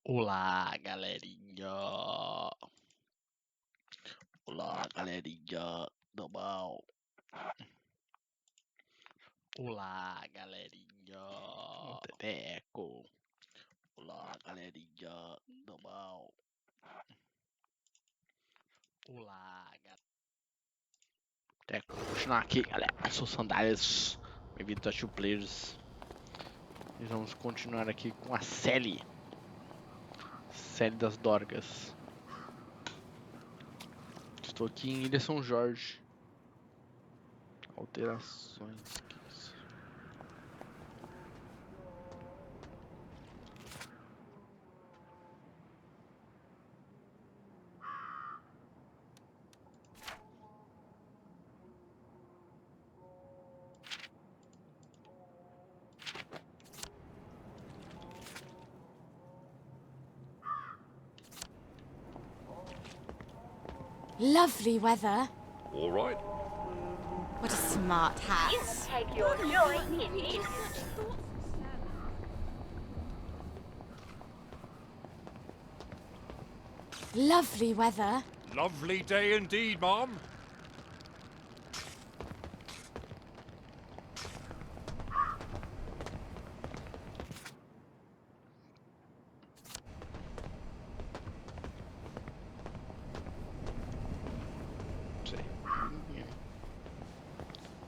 Olá, galerinha! Olá, galerinha do mal! Olá, galerinha! Teteco! Olá, galerinha do mal! Olá, galera! Teco, vou continuar aqui, galera. Eu sou Sandalhas. Bem-vindos a Two Players. E vamos continuar aqui com a série das Dorgas. Estou aqui em Ilha São Jorge. Alterações. Que isso? Lovely weather. All right. What a smart hat. You can take your joy in it. Lovely weather. Lovely day indeed, Mom.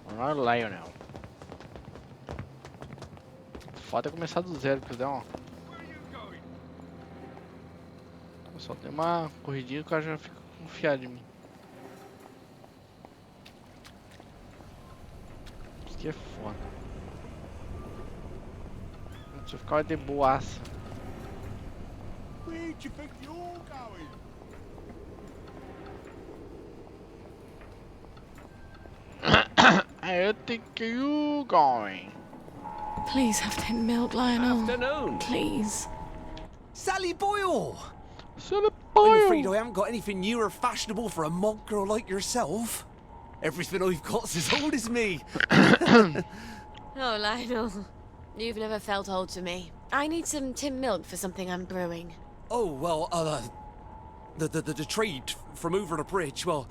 Não é Lionel. Foda é começar do zero, que dá uma. Só tem uma corridinha que o cara já fica confiado em mim. Isso aqui é foda. Se eu ficar de boaça. Where do you think you're going? I think you going. Please have 10 milk, Lionel. Afternoon. Please. Sally Boyle! Silly I'm afraid boy. I haven't got anything new or fashionable for a monk girl like yourself. Everything I've got's as old as me. Oh, Lionel. You've never felt old to me. I need some tin milk for something I'm brewing. Oh, well, the trade from over the bridge, well,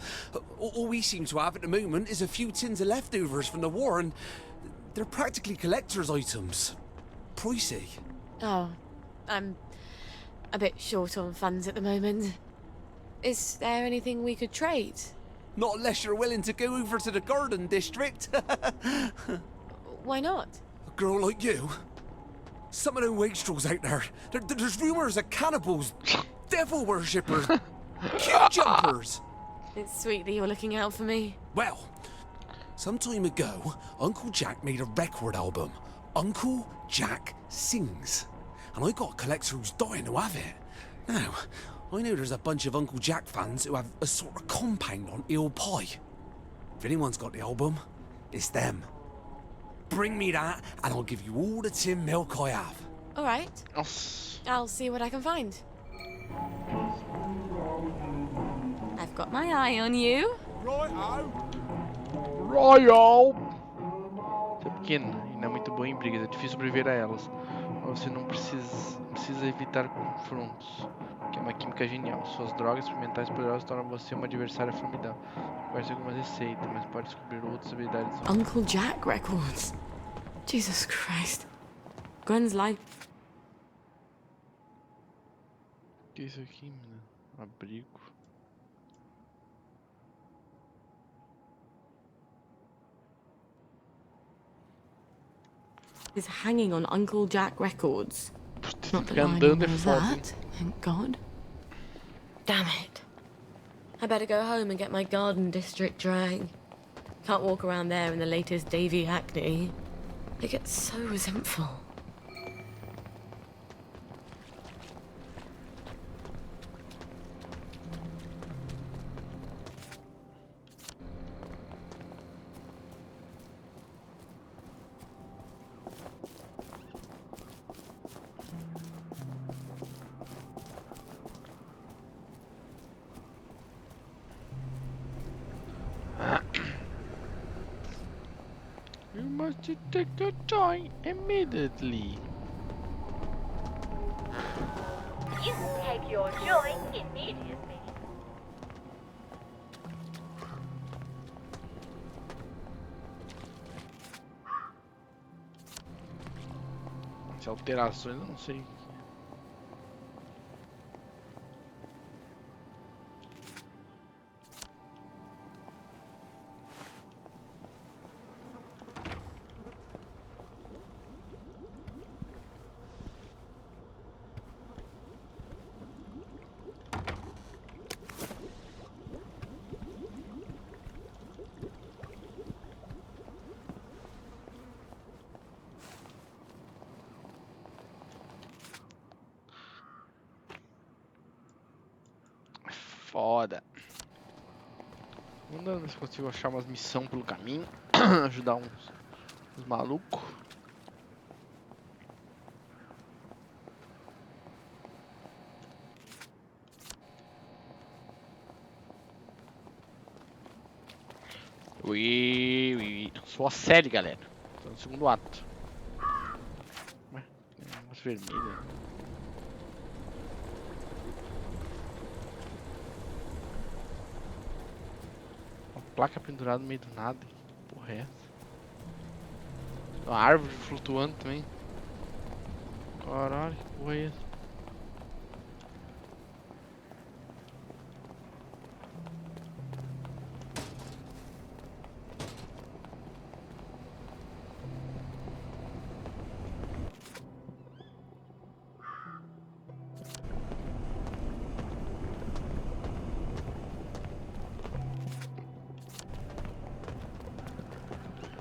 all we seem to have at the moment is a few tins of leftovers from the war, and they're practically collector's items. Pricey. Oh, I'm a bit short on funds at the moment. Is there anything we could trade? Not unless you're willing to go over to the garden district. Why not? A girl like you? Some of them wastrels out there, there's rumours of cannibals, devil worshippers, queue jumpers. It's sweet that you're looking out for me. Well, some time ago, Uncle Jack made a record album, Uncle Jack Sings. And I got a collector who's dying to have it. Now, I know there's a bunch of Uncle Jack fans who have a sort of compound on Eel Pie. If anyone's got the album, it's them. Bring me that, and I'll give you all the tin milk I have. All right. Nossa. I'll see what I can find. I've got my eye on you. Righto. Royal. Você é pequeno e não é muito bom em brigas, é difícil sobreviver a elas. Mas você não precisa evitar confrontos, que é uma química genial. Suas drogas experimentais poderosas tornam você uma adversária formidável. Conhece algumas receitas, mas pode descobrir outras habilidades. Uncle Jack records. Jesus Christ. Gwen's life. O que é isso aqui, mano? Abrigo. Is hanging on Uncle Jack records. Not that Ficar Lionel andando é knows foda. that, thank God. Damn it. I better go home and get my garden district drag. Can't walk around there in the latest Davy Hackney. It gets so resentful. You must take your joy immediately. please. Take your joy immediately. As alterações eu não sei. Foda. Vamos ver se consigo achar umas missões pelo caminho. Ajudar uns malucos. Ui. Sou a série, galera. Tô no segundo ato. Ué, tem umas vermelhas. Placa pendurada no meio do nada. Que porra é essa? Uma árvore flutuando também. Caralho, que porra é essa?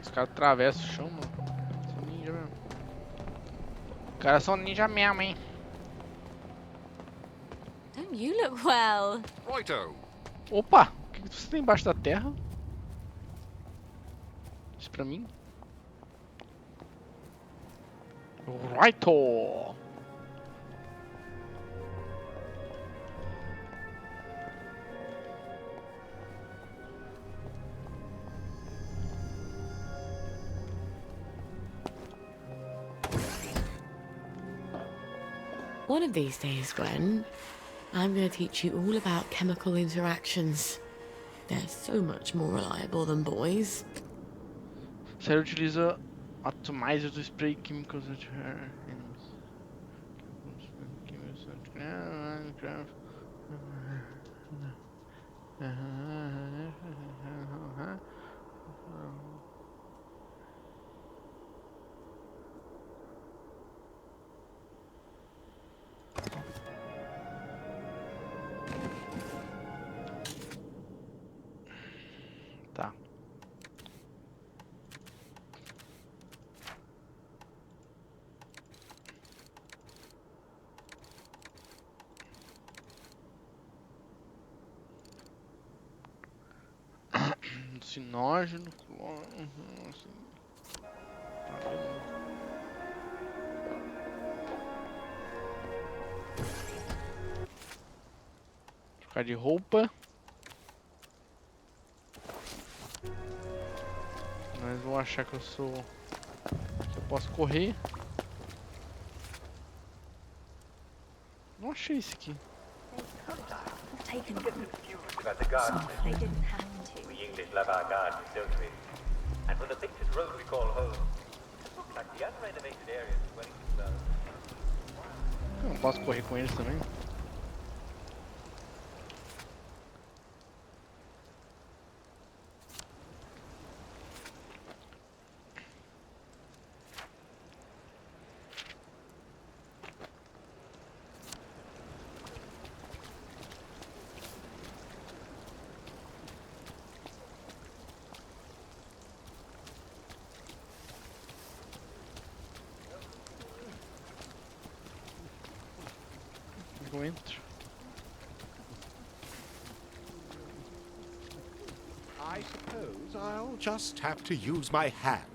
Os caras atravessam o chão, mano. São ninja mesmo. Os caras são ninja mesmo, hein? Don't you look well? Righto. Opa! O que você tem embaixo da terra? Isso pra mim? Righto! One of these days, Gwen, I'm going to teach you all about chemical interactions. They're so much more reliable than boys. Sério, utiliza atomizer do spray químicos de Tá. Alucinógeno, trocar de roupa. Mas vão achar que eu sou... que eu posso correr. Não achei esse aqui. Taken some they didn't have to. We English love our gardens, don't we? And for the pictured road we call home, it looks like the unrenovated areas of Wellington. Eu não posso correr com eles também. Eu entro. I suppose I'll just have to use my hand.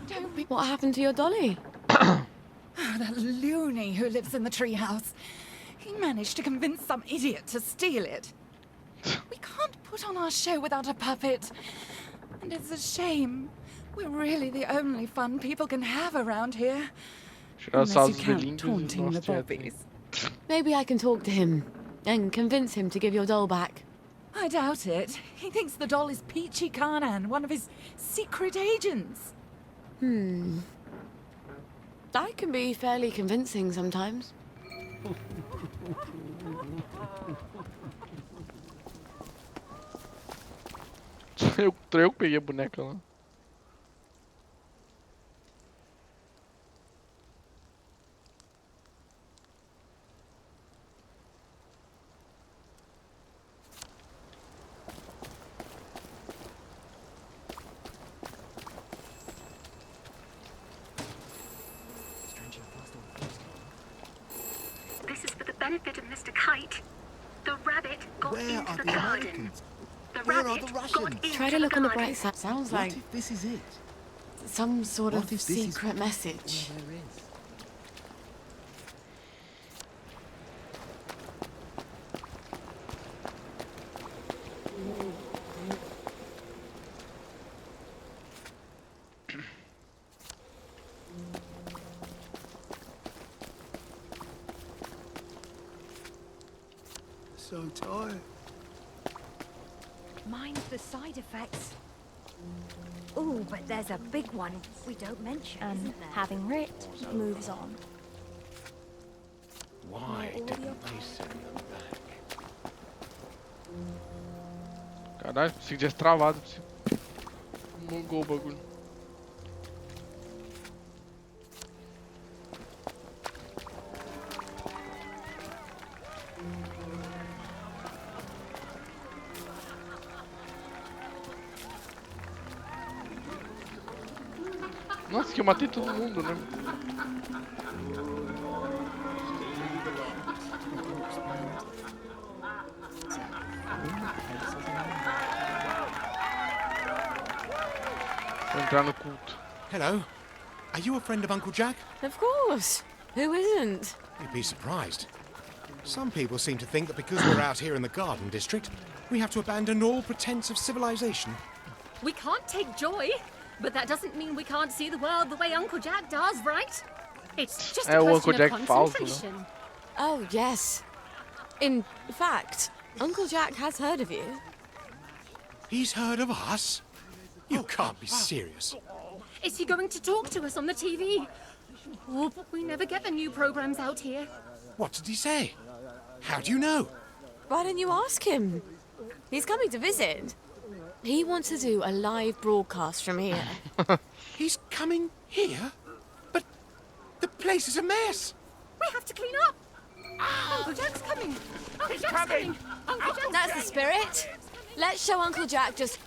Don't be What happened to your dolly? that loony who lives in the treehouse. He managed to convince some idiot to steal it. We can't put on our show without a puppet. And it's a shame. We're really the only fun people can have around here. Tirar os Unless you saltos count belindos e o taunting the nosso teatro. bobbies. Maybe I can talk to him and convince him to give your doll back. I doubt it. He thinks the doll is Peachy Carnan, one of his secret agents. I can be fairly convincing sometimes. Eu que peguei a boneca lá. This is for the benefit of Mr. Kite. The rabbit got Where into are the the garden. Americans? The Where are rabbit the got Russians? into Try to look on the garden. bright side. Sounds What like if this is it? some sort What of if this is secret message. There is. So tired. Mind the side effects. Ooh, but there's a big one we don't mention. And having writ, moves on. Why didn't they send them back? Caralho, pensei que tivesse travado. Bugou o bagulho. Nossa, que eu matei todo mundo, né? Vou entrar no culto. Hello. Are you a friend of Uncle Jack? Of course. Who isn't? You'd be surprised. Some people seem to think that because we're out here in the Garden District, we have to abandon all pretense of civilization. We can't take joy, but that doesn't mean we can't see the world the way Uncle Jack does, right? It's just a o question Uncle of Jack falso, né? concentration. Oh, yes. In fact, Uncle Jack has heard of you. He's heard of us? You can't be serious. Is he going to talk to us on the TV? Oh, but we never get the new programs out here. What did he say? How do you know? Why don't you ask him? He's coming to visit. He wants to do a live broadcast from here. He's coming here? But the place is a mess. We have to clean up. Uncle Jack's coming. Uncle Jack's coming. Uncle Jack's That's the spirit. Let's show Uncle Jack just...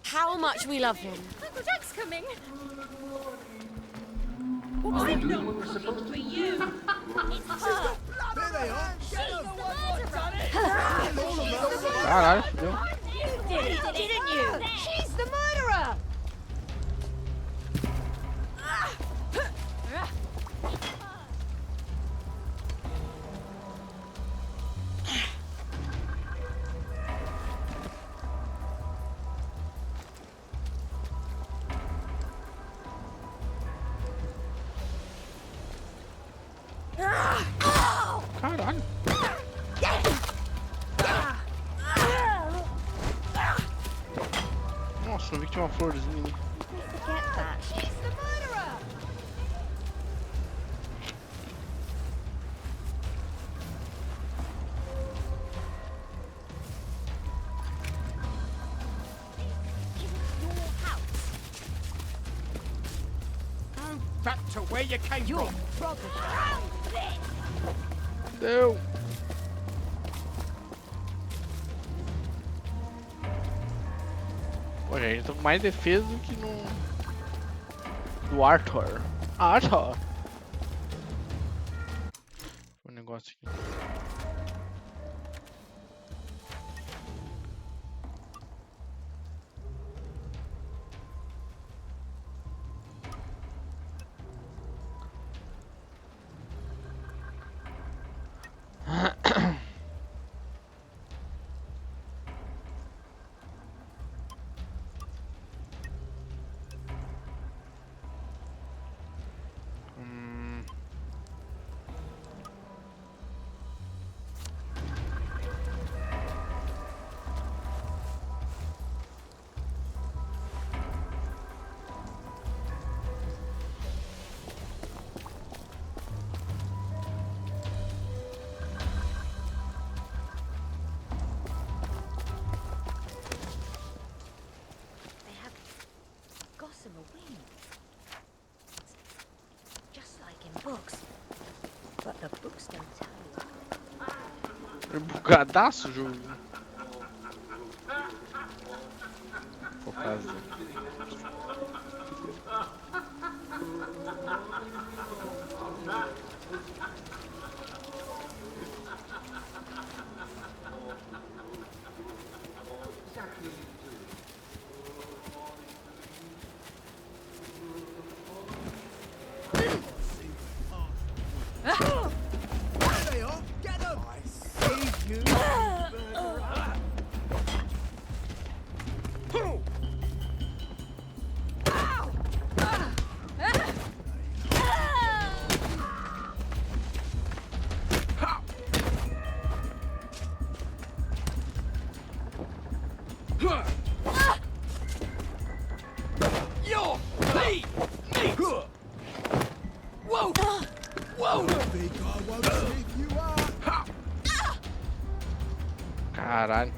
how much we love him. Uncle Jack's coming. I know it was supposed to be you. It's her. There they are. Caralho, fudeu. You did it, didn't you? She's the murderer! Caralho. Nossa, eu vi que tinha uma florzinha ali. Forget that. She's the murderer! Go back to where you came from. Deu. Pô, gente, eu tô com mais defesa do que no... do Arthur. Arthur. Um negócio aqui. a wing. Just like in books. But the books don't tell you. É bugadaço o jogo. Vou fazer. Caralho.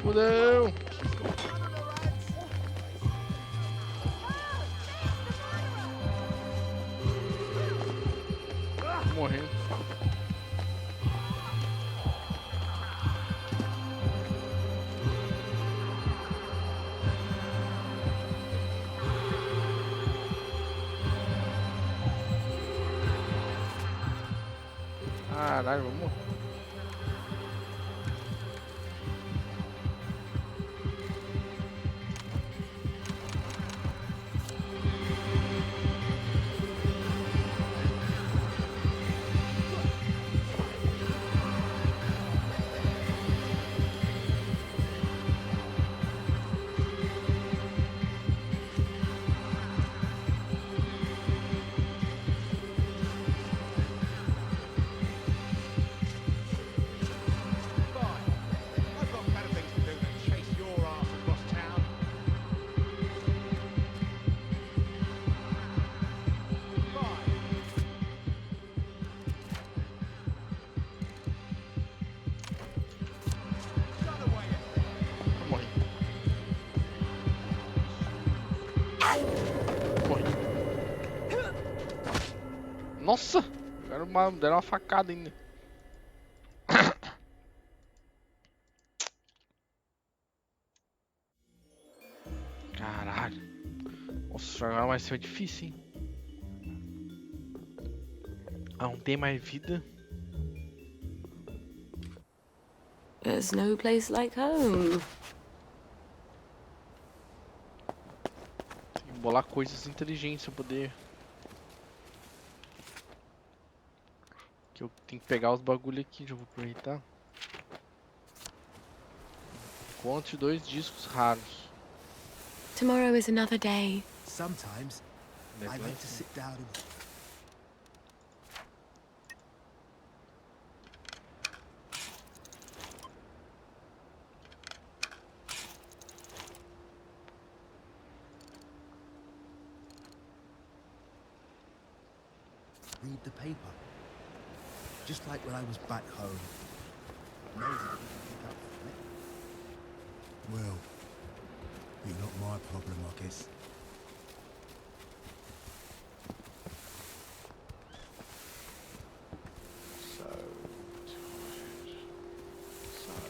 Fudeu! Morrendo. Caralho, vamos. I've got better things to do than chase your ass across town. Bye. Run away. Morri. Morri. Nossa! Deram uma facada ainda. Caralho. Nossa, agora vai ser difícil, hein? Ah, não tem mais vida. There's no place like home. Tem que bolar coisas inteligentes pra poder. Que eu tenho que pegar os bagulho aqui, já vou aproveitar. Encontre 2 discos raros. Tomorrow is another day. Sometimes I like to sit down and read the paper. Just like when I was back home. Well, it's not my problem, I guess.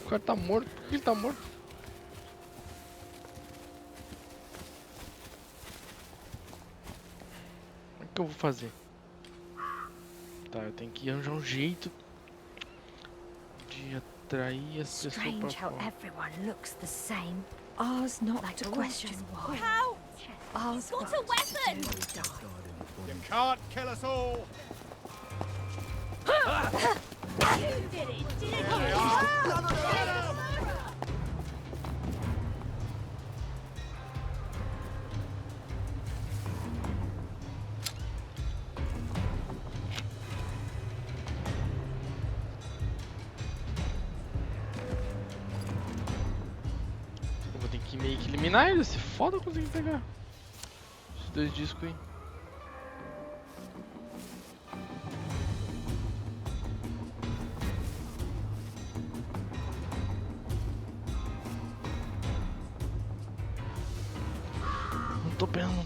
O cara tá morto. Por que ele tá morto? Como é que eu vou fazer? Tá, eu tenho que arranjar um jeito de atrair as pessoas pra Strange how fora. everyone looks the same. Ours not Like to a question question why. Ouch! He's got a weapon! You can't kill us all! You did it, didn't you? Eu vou ter que meio que eliminar ele. Se foda eu conseguir pegar esses 2 discos aí.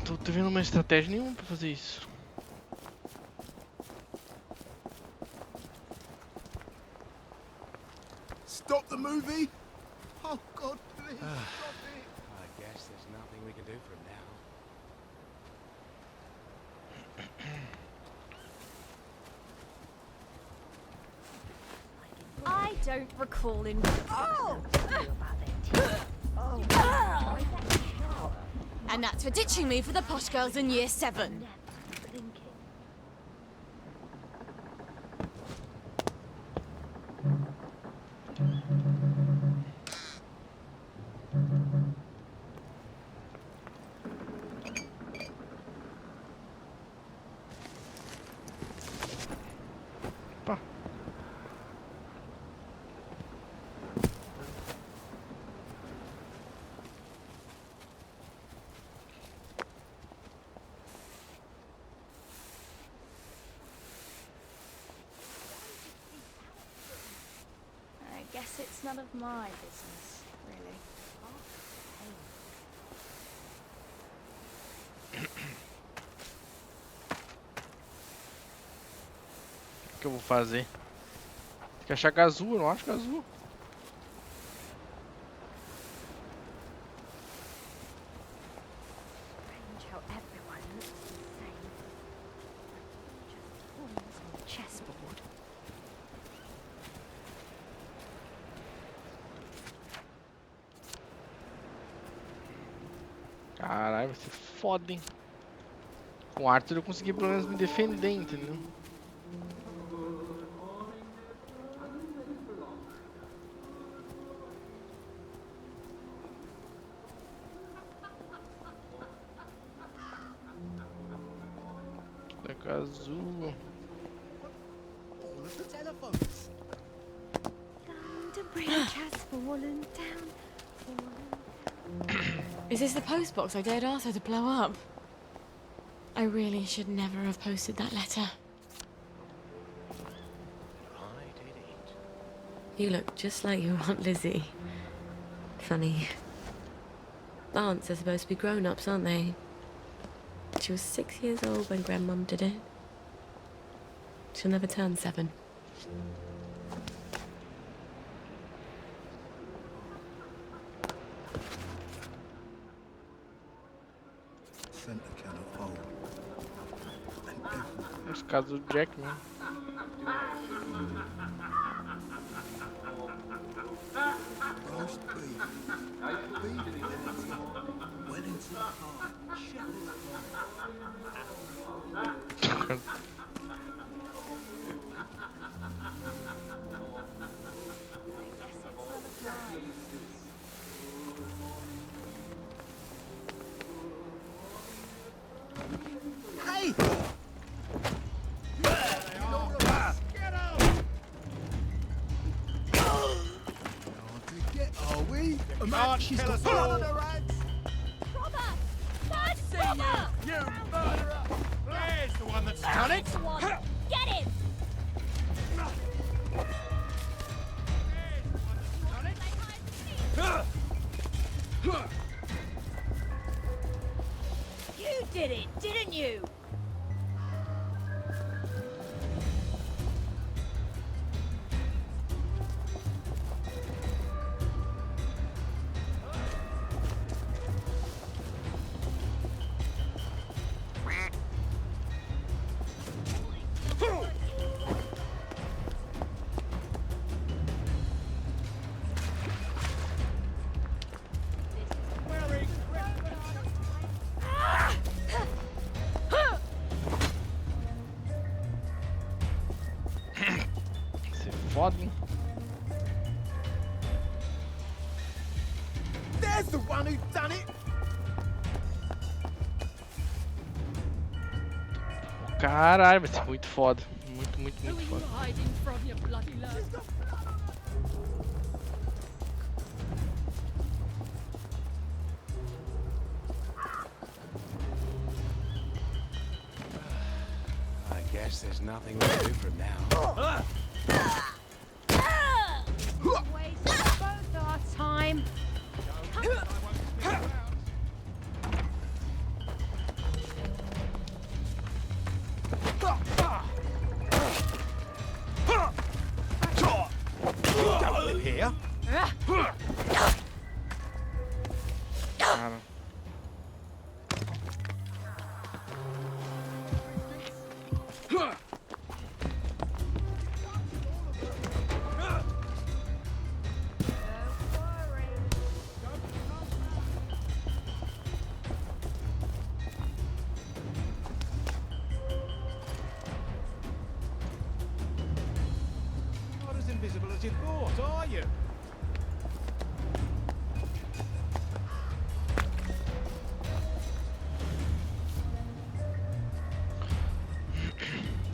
Não tô vendo uma estratégia nenhuma pra fazer isso. Stop the movie? Oh, God, please, stop it. I guess there's nothing we can do for him now. I don't recall in. Oh! And that's for ditching me for the posh girls in year 7. I guess it's none of my business, really. O que eu vou fazer? Tem que achar Gazoo, eu não acho Gazoo. Strange how everyone looks the same. Just pawns on the chessboard. Caralho, vai ser foda, hein? Com o Arthur eu consegui pelo menos me defender, entendeu? Tá azul. All of the telephones. The bridge has fallen down, fallen down. Is this the post box I dared Arthur to blow up? I really should never have posted that letter. I did it. You look just like your Aunt Lizzie. Funny. Aunts are supposed to be grown-ups, aren't they? She was 6 years old when Grandmum did it. She'll never turn 7. Center cannot hold. And everything. Esse caso do Jack mesmo. Roast beef. Beef Wellington pie. Shepherd's Hey! Are we? A man, she's got blood on her hands. Robber! Bad robber! You murderer! There's the one that's done it! Get him! You did it, didn't you? foda, hein? There's the one who done it. Caralho, vai ser muito foda. Muito, muito, muito foda. Hiding from your bloody love. I guess there's nothing we can do from now. Waste both our time. Don't live here. Cara. Not as invisible as you thought, are you?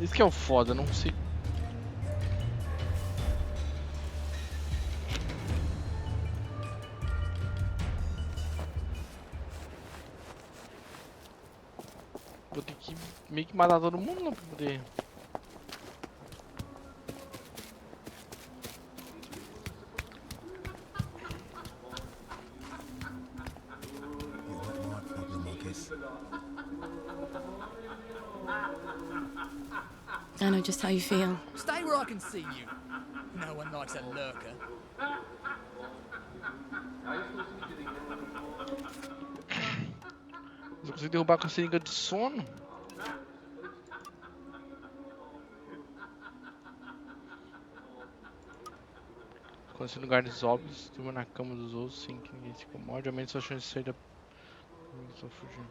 Isso que é o foda, não sei. Vou ter que meio que matar todo mundo, né, pra poder. I know just how you feel. Stay where I can see you. No one likes a lurker. Eu consigo derrubar com a seringa de sono? Quando se lugares óbvios, turma na cama dos outros sem que ninguém se incomode, aumente sua chance de sair da. Só fugir.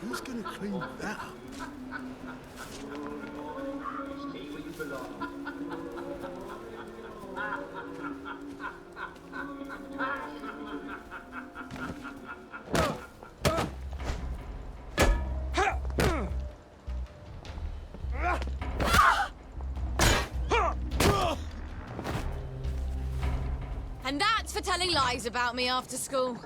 Who's gonna clean that up? And that's for telling lies about me after school.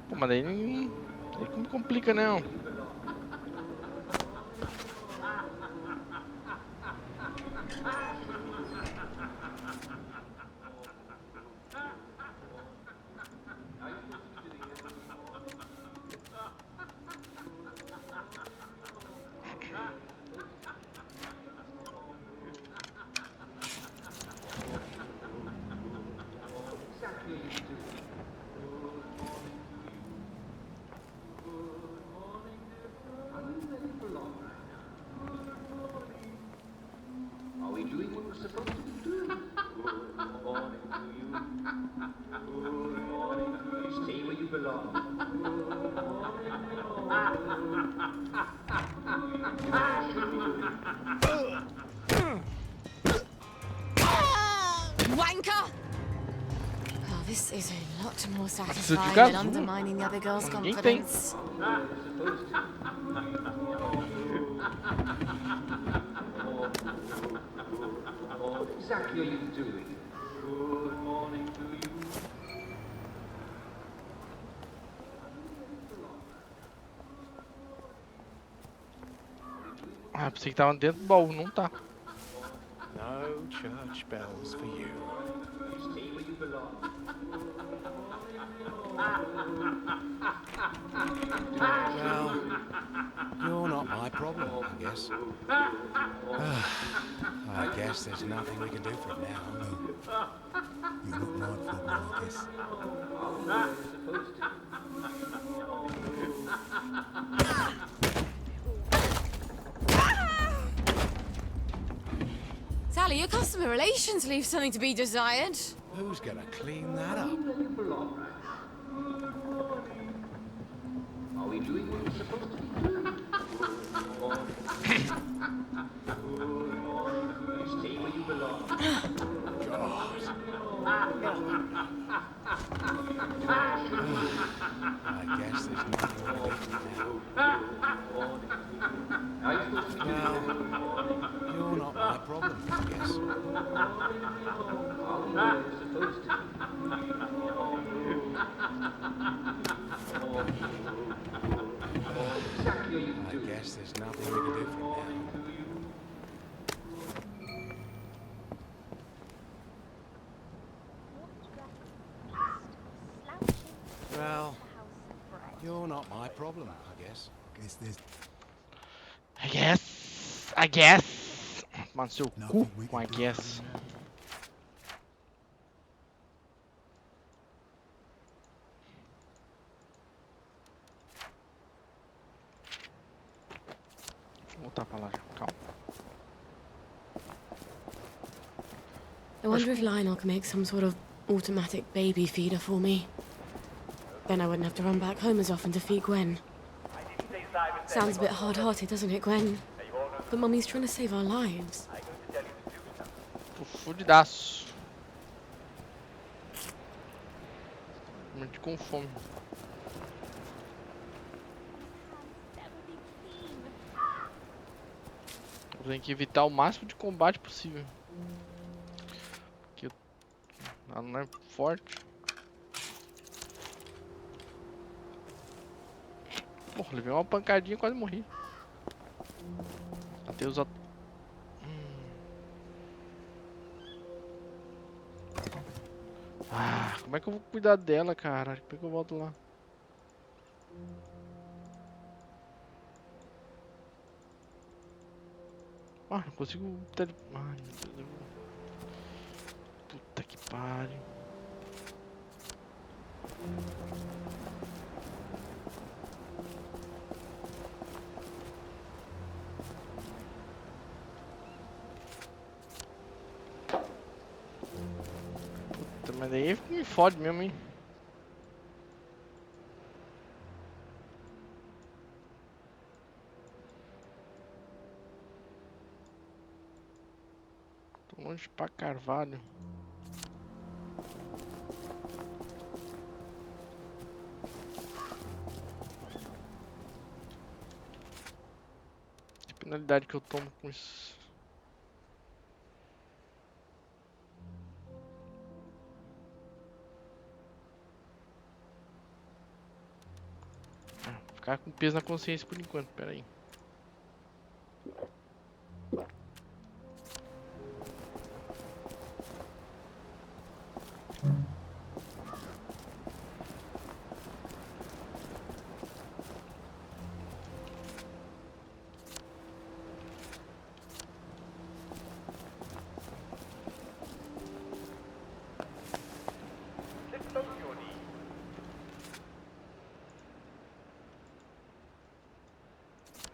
Pô, mas daí não me complica não. Wanker! Oh, this is a lot more Precisa de satisfying gás? than undermining the other girl's Ninguém tem. confidence. Exactly are you doing? Good morning to you. Ah, pensei que tava dentro do baú, não tá. No church bells for you. Stay where you belong. Well, you're not my problem, I guess. I guess there's nothing we can do from now. You're not my problem, I guess. Sally, your customer relations leave something to be desired. Who's gonna clean that up? Are we doing what we're supposed to be doing? Stay where you belong. I guess there's nothing to do now. Well, you're not my problem, I guess. I guess there's nothing we can do from now. Well, you're not my problem, I guess. I guess. Mano, seu cu com I guess. Vou voltar pra lá já, calma. I wonder if Lionel can make some sort of automatic baby feeder for me. Then I wouldn't have to run back home as often to feed Gwen. Sounds a bit hard-hearted, doesn't it, Gwen? But Mummy's trying to save our lives. Tô fudidaço. Muito com fome. Eu tenho que evitar o máximo de combate possível. Porque ela não é forte. Porra, levei uma pancadinha e quase morri. Até os Ah, como é que eu vou cuidar dela, cara? Como é que eu volto lá? Ah, não consigo... Ai, meu Deus. Puta que pariu. Mas daí me fode mesmo, hein? Tô longe pra carvalho. Que penalidade que eu tomo com isso? Ficar com peso na consciência por enquanto, pera aí.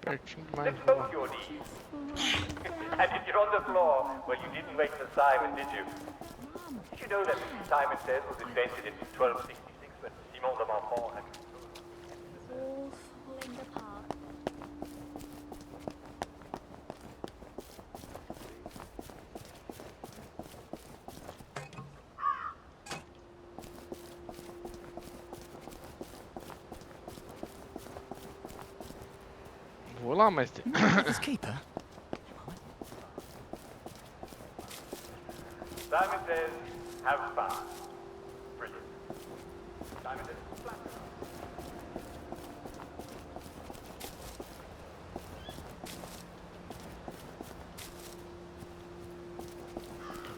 Pertinho demais. Lift both your knees. And if you're on the floor, well, you didn't wait for Simon, did you? Did you know that Simon Says was invented in 1266 when Simon de Montfort had... All falling apart. Vou lá, mas... Keeper? Simon Says, have fun. Brilliant. Simon Says, flat.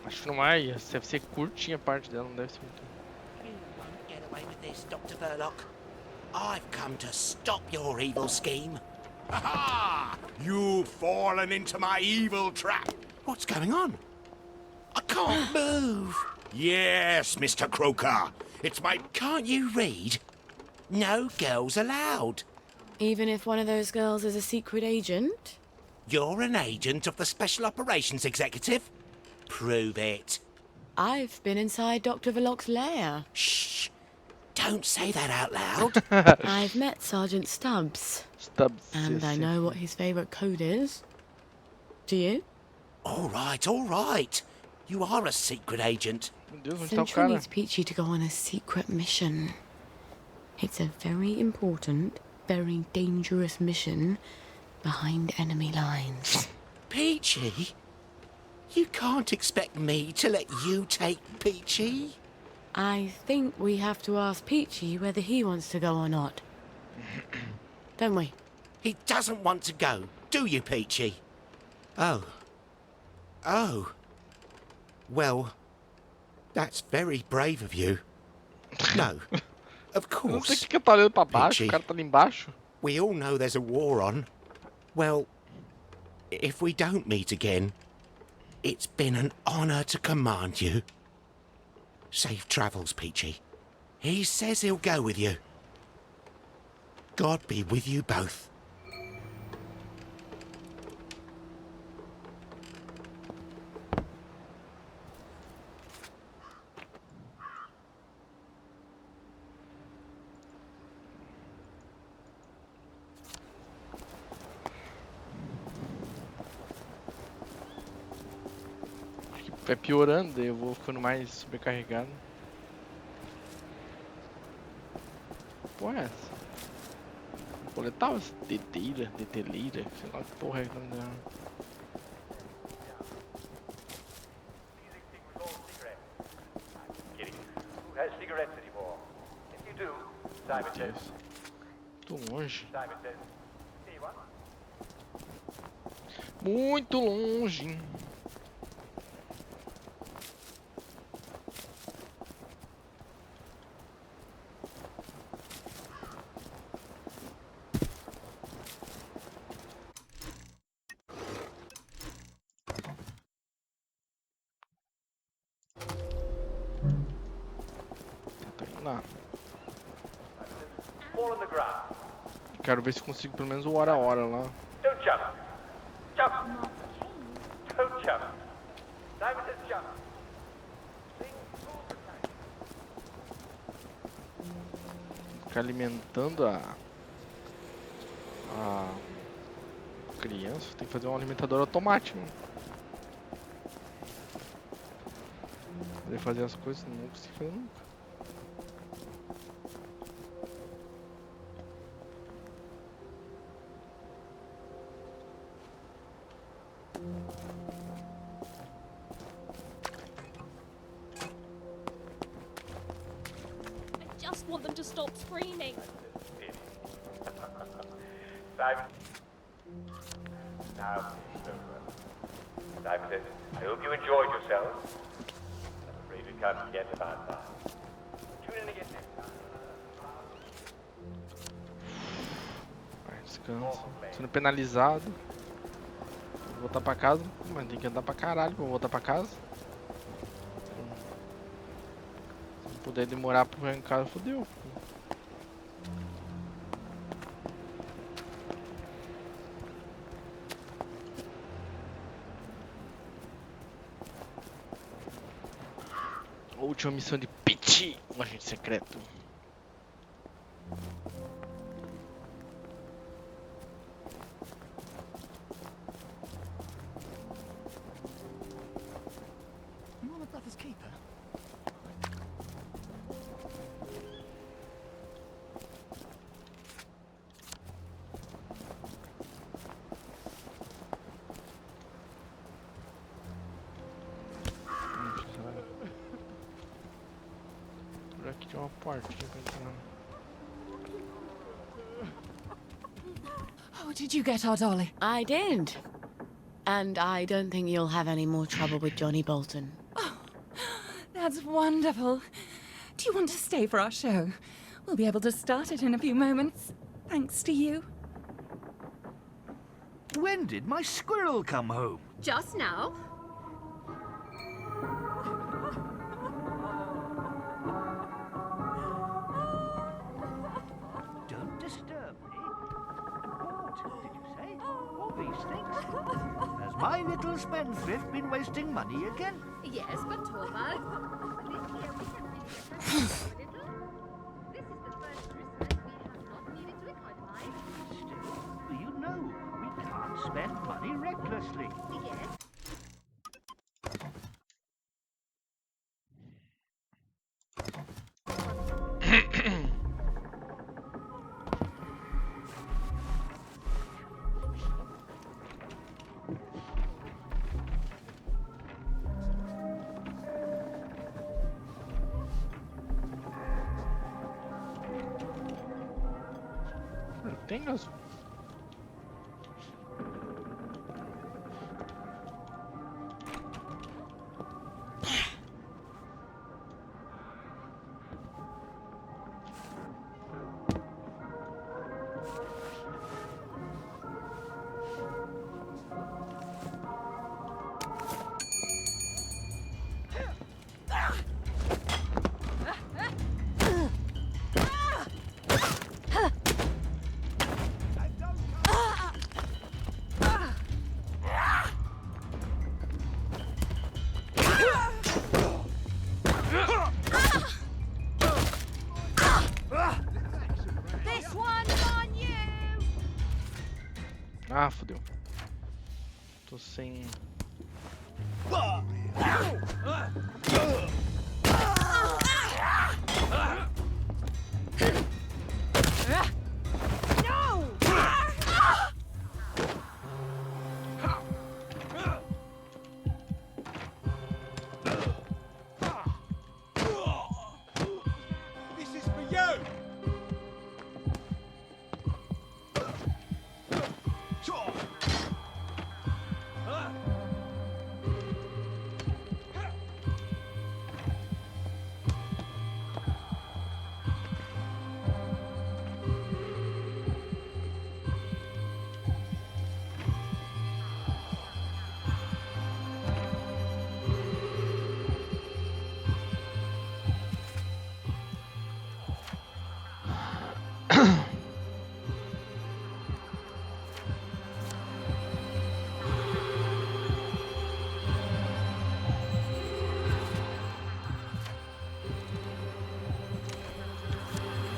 Acho que não é, deve ser curtinha a parte dela, não deve ser muito... You won't get away with this, Dr. Verloc. I've come to stop your evil scheme. Ha! You've fallen into my evil trap. What's going on? I can't move. Yes, Mr. Croker. It's my... Can't you read? No girls allowed. Even if one of those girls is a secret agent? You're an agent of the Special Operations Executive. prove it? I've been inside Dr. Verloc's lair. Shh! Don't say that out loud. I've met Sergeant Stubbs. And I know what his favourite code is. Do you? All right. You are a secret agent. Central needs Peachy to go on a secret mission. It's a very important, very dangerous mission behind enemy lines. Peachy? You can't expect me to let you take Peachy? I think we have to ask Peachy whether he wants to go or not. Don't we? He doesn't want to go, do you, Peachy? Oh. Well, that's very brave of you. No, of course. Não sei o que tá olhando pra baixo, Peachy, o cara tá ali embaixo. we all know there's a war on. Well, if we don't meet again, it's been an honor to command you. Safe travels, Peachy. He says he'll go with you. God be with you both. Vai piorando, daí eu vou ficando mais sobrecarregado. Porra é essa? Coletava deteleira, sei lá que porra é que não dá. Who has cigarettes anymore? If you do, Simon says. Tô longe. Simon says, "See one?" Muito longe. Fall on the ground. Quero ver se consigo pelo menos o hora a hora lá. Don't jump. Jump. Don't jump. Simon says jump. Ficar alimentando a criança, tem que fazer um alimentador automático. Poder fazer as coisas, não consigo fazer nunca. I just want them to stop screaming. Simon. Now, Simon says, I hope you enjoyed yourselves. I'm afraid we can't forget about that. Tune in again next time. Vai, descansa. Sendo penalizado. Vou voltar pra casa, mas tem que andar pra caralho pra voltar pra casa. Se não puder demorar pra chegar em casa, fodeu. Última missão de Peachy, um agente secreto. You want a brother's keeper? Por aqui tem uma portinha pra entrar. Oh, did you get our dolly? I did. And I don't think you'll have any more trouble with Johnny Bolton. Oh, that's wonderful. Do you want to stay for our show? We'll be able to start it in a few moments, thanks to you. When did my squirrel come home? Just now. Don't disturb me. What did you say? All these things? As Has my little spendthrift been wasting money again? Yes, but Torvald. Still, you know, we can't spend money recklessly. Yes. Tem as... This one's on you! Ah, fodeu. Tô sem... This is for you!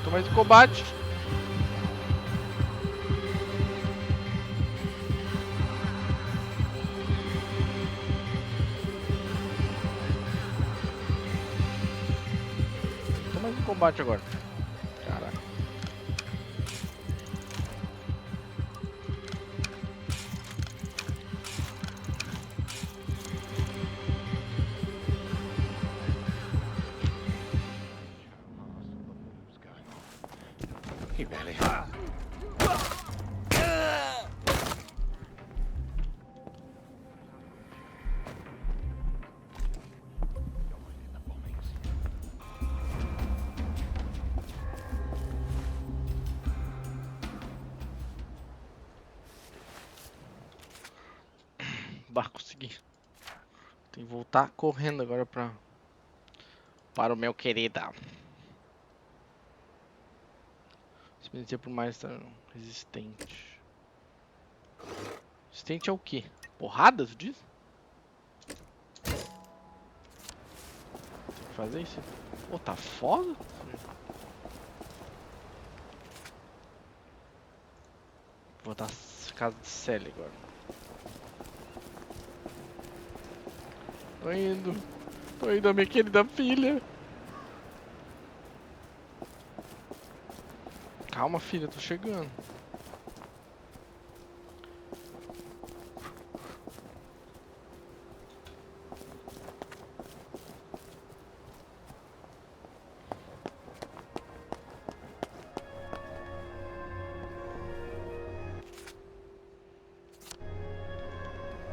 Tô mais em combate. Tô mais em combate agora. Caraca. He barely. Bah, consegui. Tem que voltar correndo agora para o meu querido. Experiência por mais resistente. Resistente é o quê? Porrada, tu diz? Tem que fazer isso. Pô, tá foda. Vou botar casa de Sally agora. Tô indo, minha querida filha. Calma, filha, tô chegando.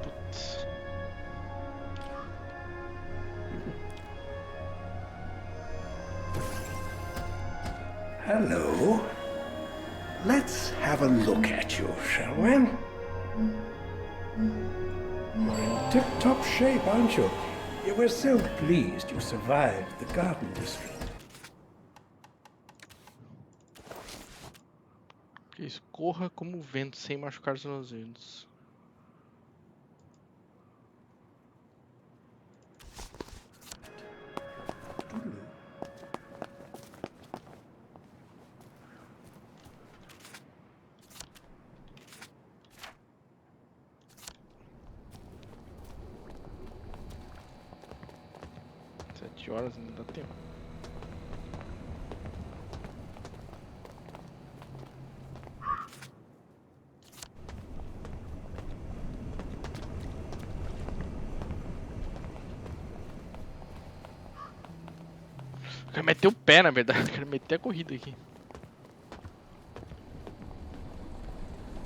Putz. Hello. Let's have a look at you, shall we? You're in tip-top shape, aren't you? You were so pleased you survived the Garden District. Escorra como o vento sem machucar os tornozelos. 7 horas, ainda dá tempo. Eu quero meter o pé, na verdade. Eu quero meter a corrida aqui.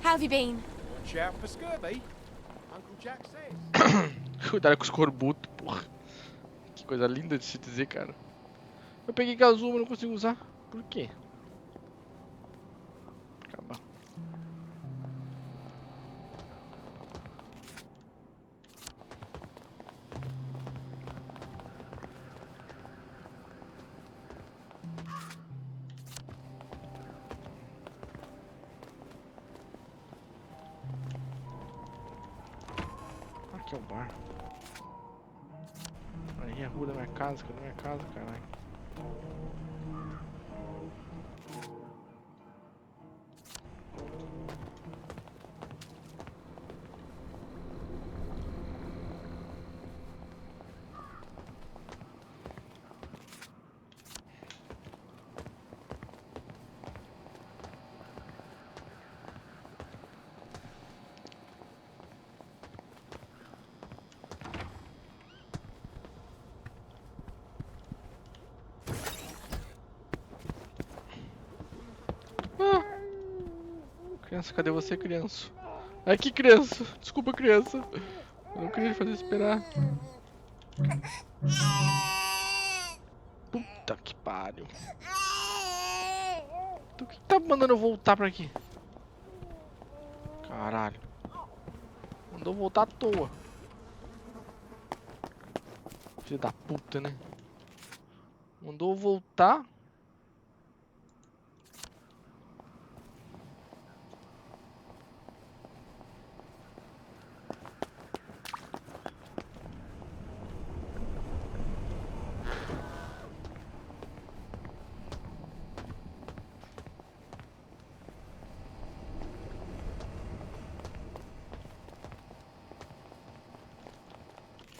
How have you been? Watch out for scurvy. Uncle Jack says. Cuidado com os corbutos, porra. Que coisa linda de se dizer, cara. Eu peguei Gazuma, mas não consigo usar. Por quê? Acabar. Aqui é o bar. Aí é a rua da minha casa, cadê minha casa, caralho? Criança, cadê você, criança? Aqui, criança. Desculpa, criança. Eu não queria te fazer esperar. Puta que pariu. Tu que tá mandando eu voltar pra aqui? Caralho. Mandou voltar à toa. Filho da puta, né? Mandou voltar.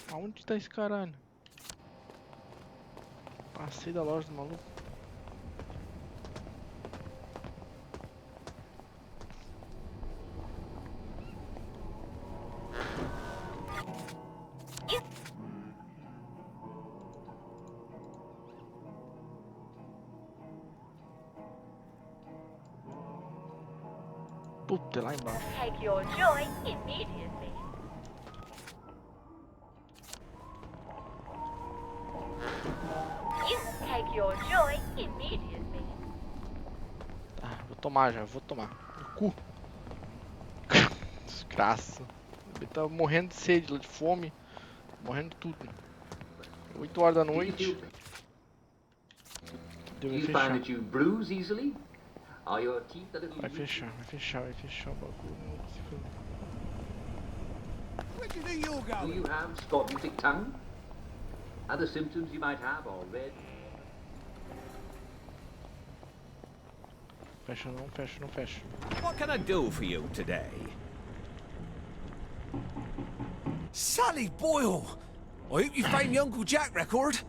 Aonde tá esse caralho? Passei da loja do maluco. Puta, é lá embaixo. Take your joy immediately. You take your joy immediately. Tá, vou tomar já, vou tomar. No cu. Desgraça. Ele tá morrendo de sede, de fome. Morrendo de tudo. 8 horas da noite. Deu fechar. Vai fechar, vai fechar, vai fechar o bagulho. Não consigo fazer. Where do you think you're Do going? you have scorbutic tongue? Other symptoms you might have are red. Fecha não, fecha não, fecha. What can I do for you today? Sally Boyle! I hope you found the Uncle Jack record.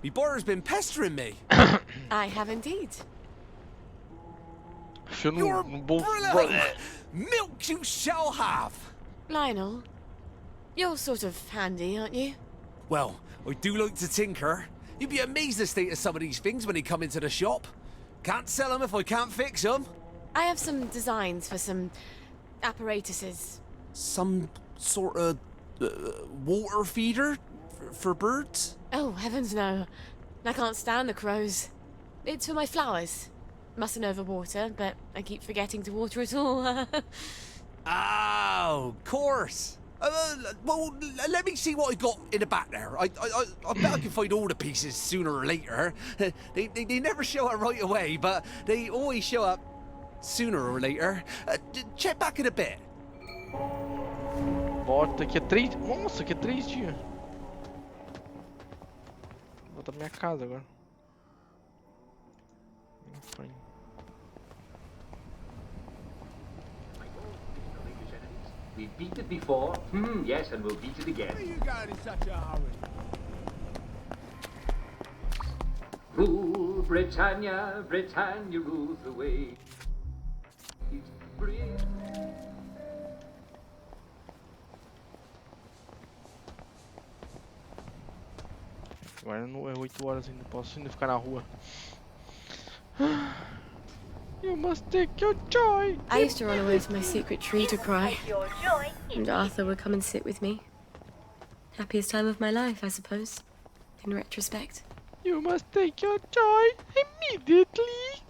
Me brother's been pestering me. I have indeed. You're brilliant! Milk you shall have! Lionel, you're sort of handy, aren't you? Well, I do like to tinker. You'd be amazed at the state of some of these things when they come into the shop. Can't sell them if I can't fix them. I have some designs for some apparatuses. Some sort of water feeder for birds? Oh, heavens no. I can't stand the crows. It's for my flowers. Mustn't overwater, but I keep forgetting to water it all. Oh, of course. Well, let me see what I got in the back there. I bet I can find all the pieces sooner or later. They never show up right away, but they always show up sooner or later. Check back in a bit. Volta, aqui é 3... Nossa, aqui é 3 dias. Vou voltar pra minha casa agora. We beat it before. Yes, and we'll beat it again. Where are you going in such a hurry? Rule Britannia, Britannia rules the way. Agora não é 8 horas ainda, posso ainda ficar na rua. You must take your joy. I used to run away to my secret tree to cry. And Arthur would come and sit with me. Happiest time of my life, I suppose, in retrospect. You must take your joy immediately.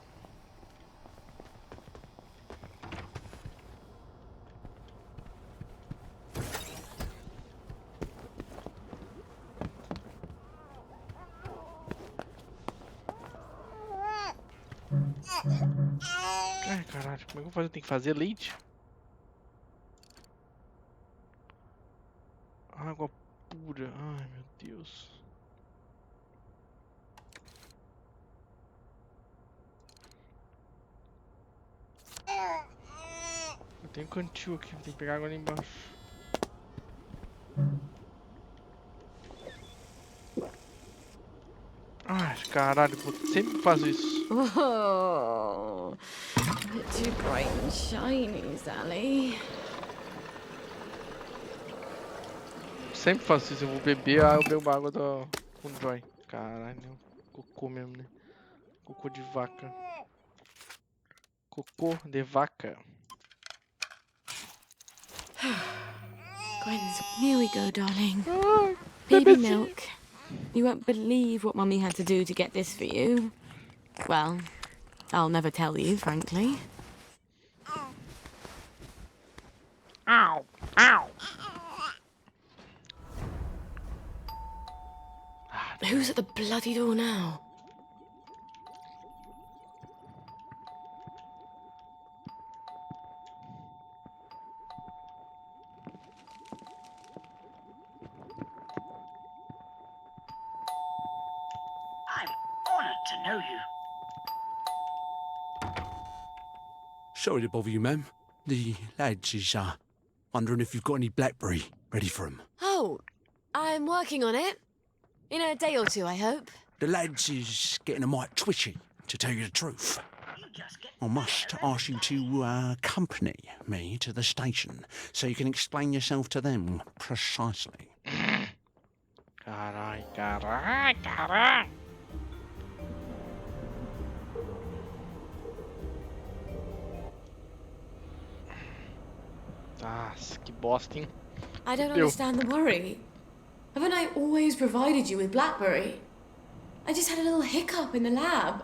Ai, caralho, como é que eu vou fazer? Tem que fazer leite? Água pura. Ai, meu Deus. Eu tenho um cantil aqui, tem que pegar água ali embaixo. Ai, caralho, eu sempre faço isso. Oh, a bit too bright and shiny, Sally. Sempre faço isso, eu vou beber, eu bebo água com Joy. Caralho, cocô mesmo, né? Cocô de vaca. Cocô de vaca. Gwen, here we go, darling. Baby milk. You won't believe what Mummy had to do to get this for you. Well, I'll never tell you, frankly. Ow! Ow! Who's at the bloody door now? I'm honored to know you. Sorry to bother you, ma'am. The lads is, wondering if you've got any blackberry ready for 'em. Oh, I'm working on it. In a day or two, I hope. The lads is getting a mite twitchy, to tell you the truth. I must ask you to accompany me to the station so you can explain yourself to them precisely. Carai, carai, carai. Nossa, que bosta, hein? I don't understand the worry. Haven't I always provided you with blackberry? I just had a little hiccup in the lab.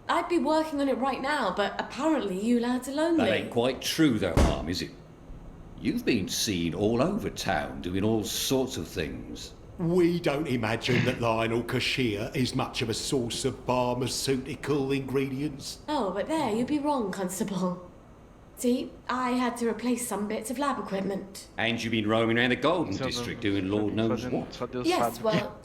I'd be working on it right now, but apparently you lads are lonely. That ain't quite true though, Mum, is it? You've been seen all over town doing all sorts of things. We don't imagine that Lionel Cashier is much of a source of pharmaceutical ingredients. Oh, but there, you'd be wrong, Constable. See, I had to replace some bits of lab equipment. And you've been roaming around the Golden District doing Lord knows what. Yes, well,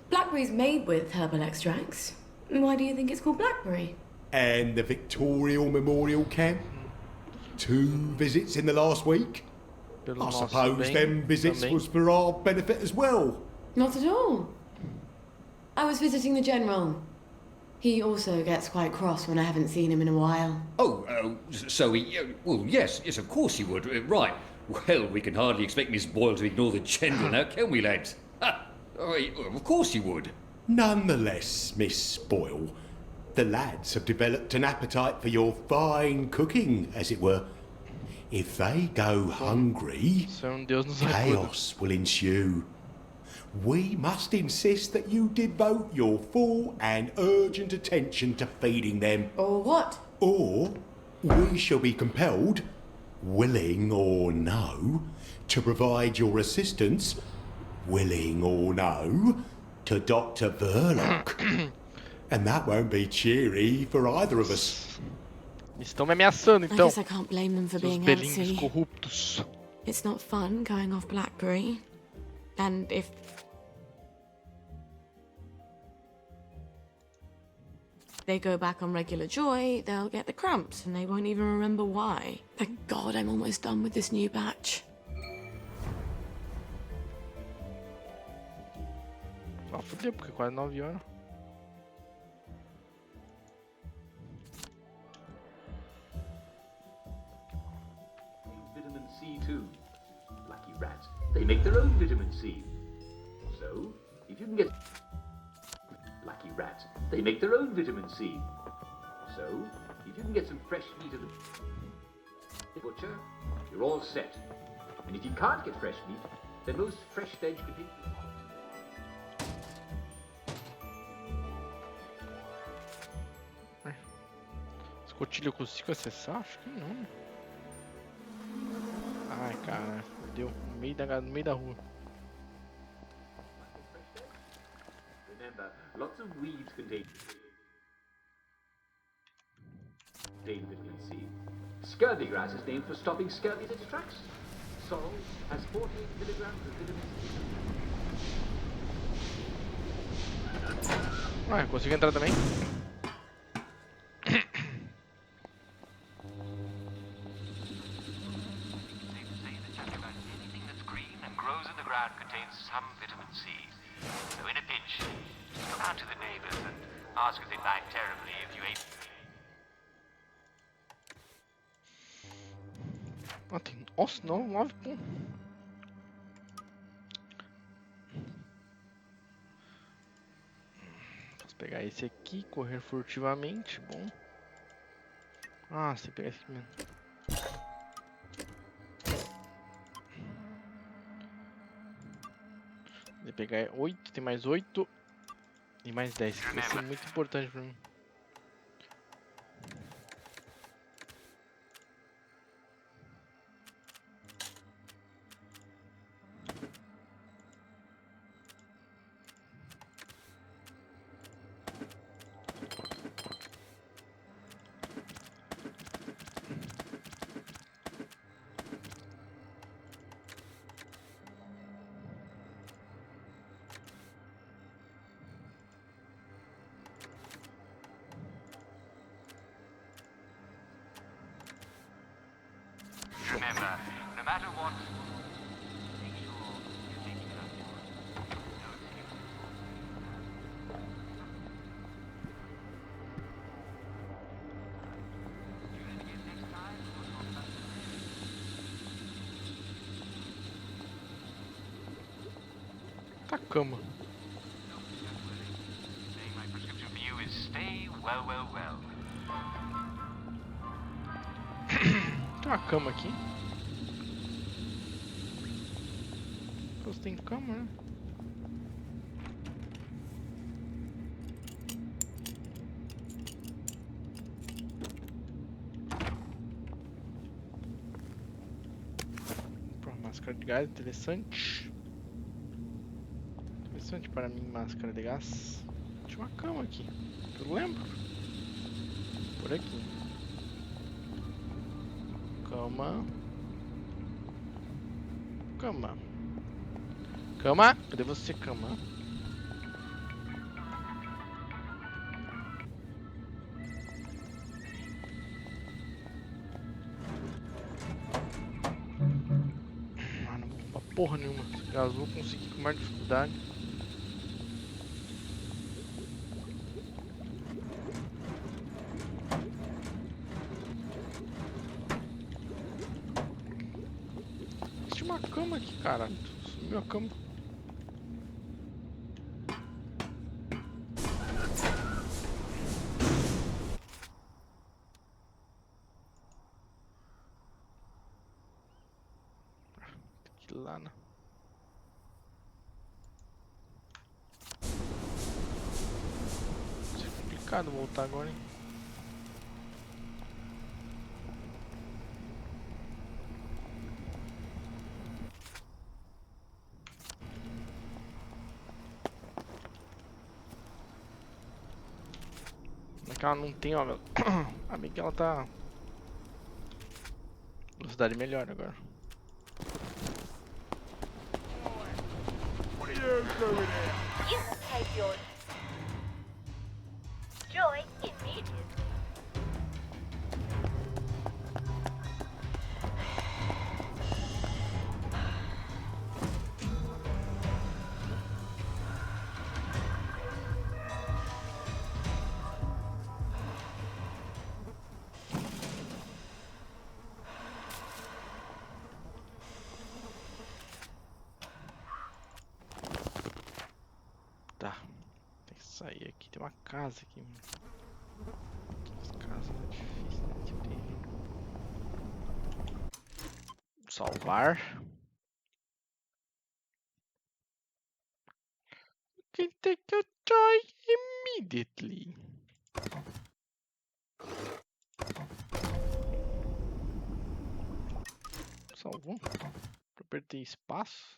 blackberry's made with herbal extracts. Why do you think it's called blackberry? And the Victorial Memorial Camp? 2 visits in the last week? I suppose them visits was for our benefit as well. Not at all. I was visiting the General. He also gets quite cross when I haven't seen him in a while. So he... well, yes, of course he would. Right. Well, we can hardly expect Miss Boyle to ignore the General now, can we, lads? Of course he would. Nonetheless, Miss Boyle, the lads have developed an appetite for your fine cooking, as it were. If they go hungry, chaos will ensue. We must insist that you devote your full and urgent attention to feeding them. Or what? Or we shall be compelled, willing or no, to provide your assistance, willing or no, to Dr. Verloc. And that won't be cheery for either of us. Estão me ameaçando, então. I guess I can't blame them for being antsy. Corruptos. It's not fun going off blackberry. And if they go back on regular joy, they'll get the cramps and they won't even remember why. Thank God I'm almost done with this new batch. Ah, fodeu, porque é quase 9 horas. Vitamin C too. Lucky rats. They make their own vitamin C. So, if you can get... Lucky rats. They make their own vitamin C. So, if you can get some fresh meat at the butcher, you're all set. And if you can't get fresh meat, then most fresh veg can be... Escotilha eu consigo acessar? Acho que não. Ai, cara, fodeu. No meio da rua. Remember, lots of weeds contain vitamin C. Scurvy grass is named for stopping scurvy in its tracks. Sorrel has 48 milligrams of vitamin C. Ah, eu consigo entrar também? Contains some vitamin C. So in a pinch, just go round to the neighbors and ask if they'd mind terribly if you ate. Ah, tem... Nossa, não, 9 pontos. Posso pegar esse aqui, correr furtivamente, bom. Ah, sem pegar esse aqui mesmo. Vou pegar 8, tem mais 8 e mais 10. Isso vai ser muito importante pra mim. Remember, no matter what, make sure you're taking enough Tá cama. My prescription for you is stay well, well, well. Tem uma cama aqui. Você tem cama, né? Máscara de gás, interessante. Interessante para mim, máscara de gás. Tinha uma cama aqui, eu lembro. Por aqui. Cama. Cama. Cama? Cadê você, cama? Ah, não vou pra porra nenhuma. Esse azul consegui com mais dificuldade. Tinha uma cama aqui, cara. Sumiu a cama. Lá, né? Vai ser complicado voltar agora, hein? Como é que ela não tem, ó, meu? A bem que ela tá... Velocidade melhor agora. You will take your joy immediately. Aí, aqui tem uma casa aqui. As casas é difícil de abrir. Salvar. Can take your joy immediately. Salvou? Eu apertei espaço.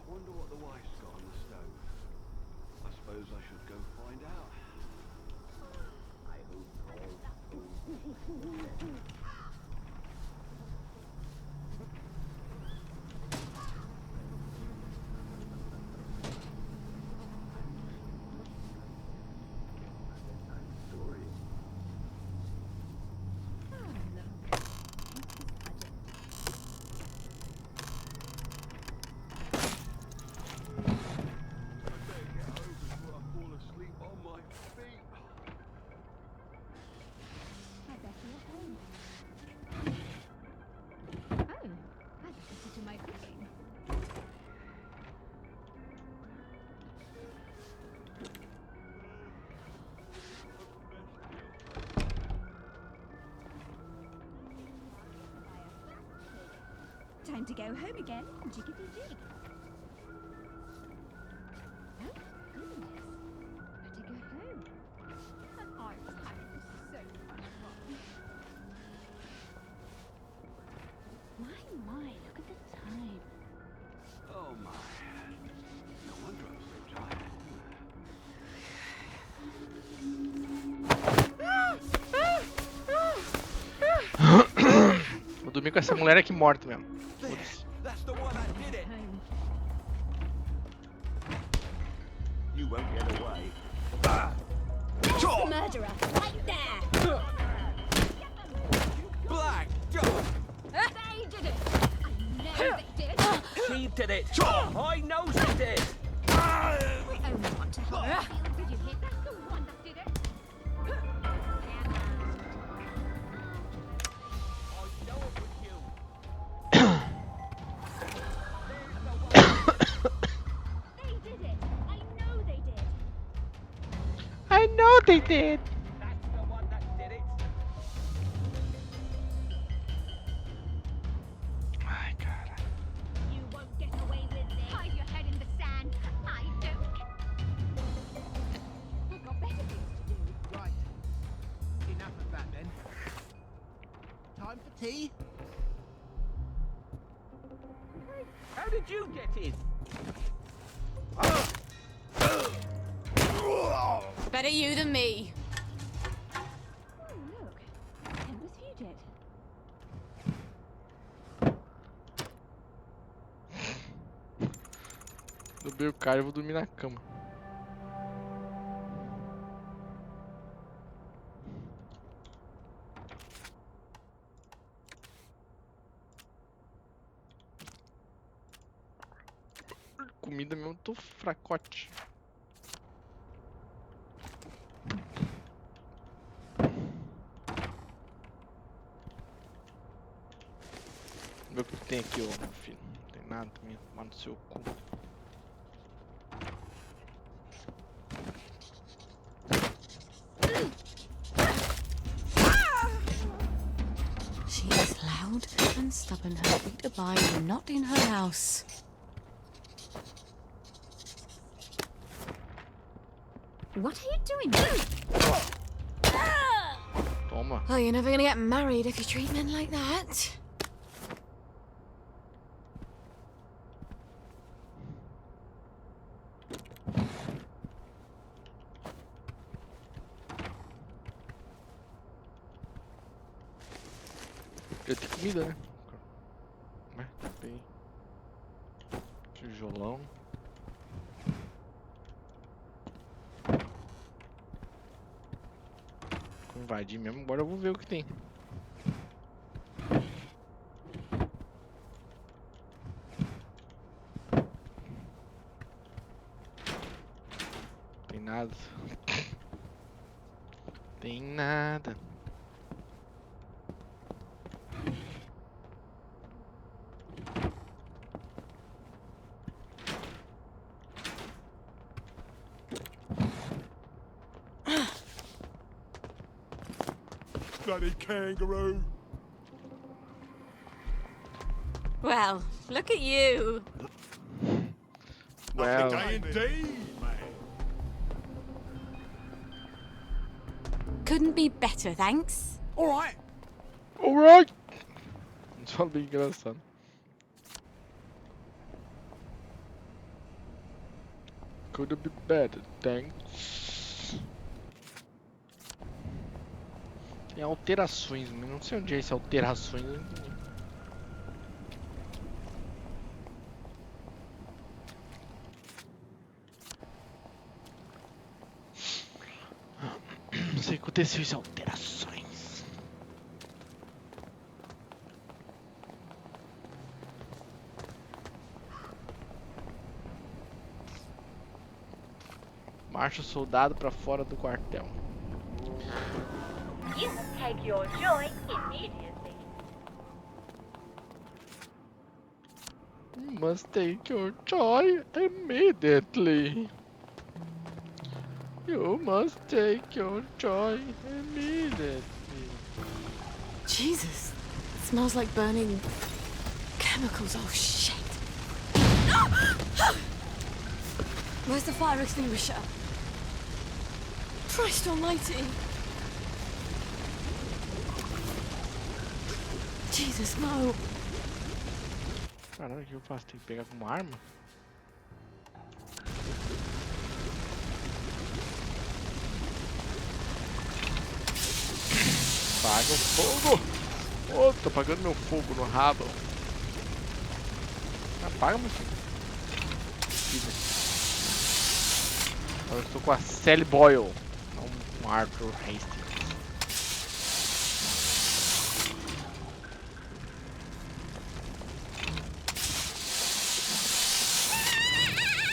Wonder what the wife's got on the stove. I suppose I should go find out. I Time to go home again. Jiggity jig. Oh, goodness. Better go home. And I'm having so much fun. My, look at the time. Oh my. No wonder I'm so tired. Vou dormir com essa mulher aqui morta mesmo. That's the one that did it. You won't get away. There's the murderer, right there. Black. They did it. I know they did. Steve did it. I know he did. We only want to help the field. Did you hear? That's the one that did it. I know they did. That's the one that did it. Ai, cara. You won't get away with this. Hide your head in the sand. I don't. We've got better things to do. Right. Enough of that then. Time for tea? How did you get in? Better you than me. Oh, look. Tempest Fugit. Dobrei o cara e vou dormir na cama. Comida mesmo, tô fracote. Vamos ver o que tem aqui, ó, meu filho. Não tem nada também, tomar no seu cu. She is loud and stubborn. Her feet abide not in her house. What are you doing? Toma. Oh, you're never gonna get married if you treat men like that. Eu tenho comida, né? Bem. Tijolão. Vou invadir mesmo, agora eu vou ver o que tem. nada. Tem nada. Bloody kangaroo. Well, look at you. Well, Day indeed, man. Couldn't be better, thanks. All right. alright. Só bem engraçado. Could be better, thanks. Tem alterações, mas não sei onde é esse alterações. Não sei o que aconteceu, isso alterações. Marcha o soldado pra fora do quartel. You take your joy immediately. You must take your joy immediately. You must take your joy immediately. Jesus, it smells like burning chemicals. Oh shit. Where's the fire extinguisher? Christ almighty. Jesus, no. Caralho, o que eu faço? Tem que pegar com uma arma? Apaga o fogo! Oh, tô apagando meu fogo no rabo. Apaga, meu filho. Eu estou com a Sally Boyle, não um Arthur Hastings.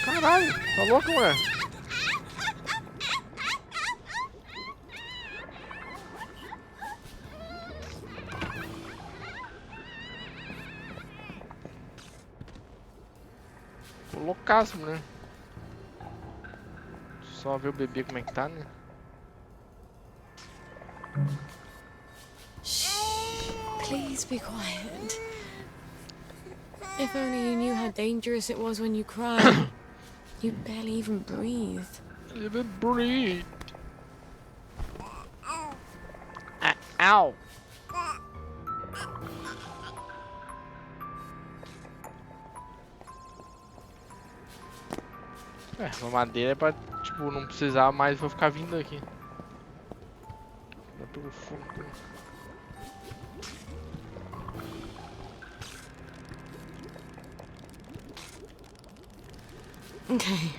Caralho, tá louco, mulher? Tô loucaço, mulher. Só ver o bebê como é que tá, né? Shh, please be quiet. If only you knew how dangerous it was when you cried. You barely even breathe. Even breathe. Ow! É, a madeira é pra, tipo, não precisar mais, vou ficar vindo aqui. Dá pelo fogo. Okay.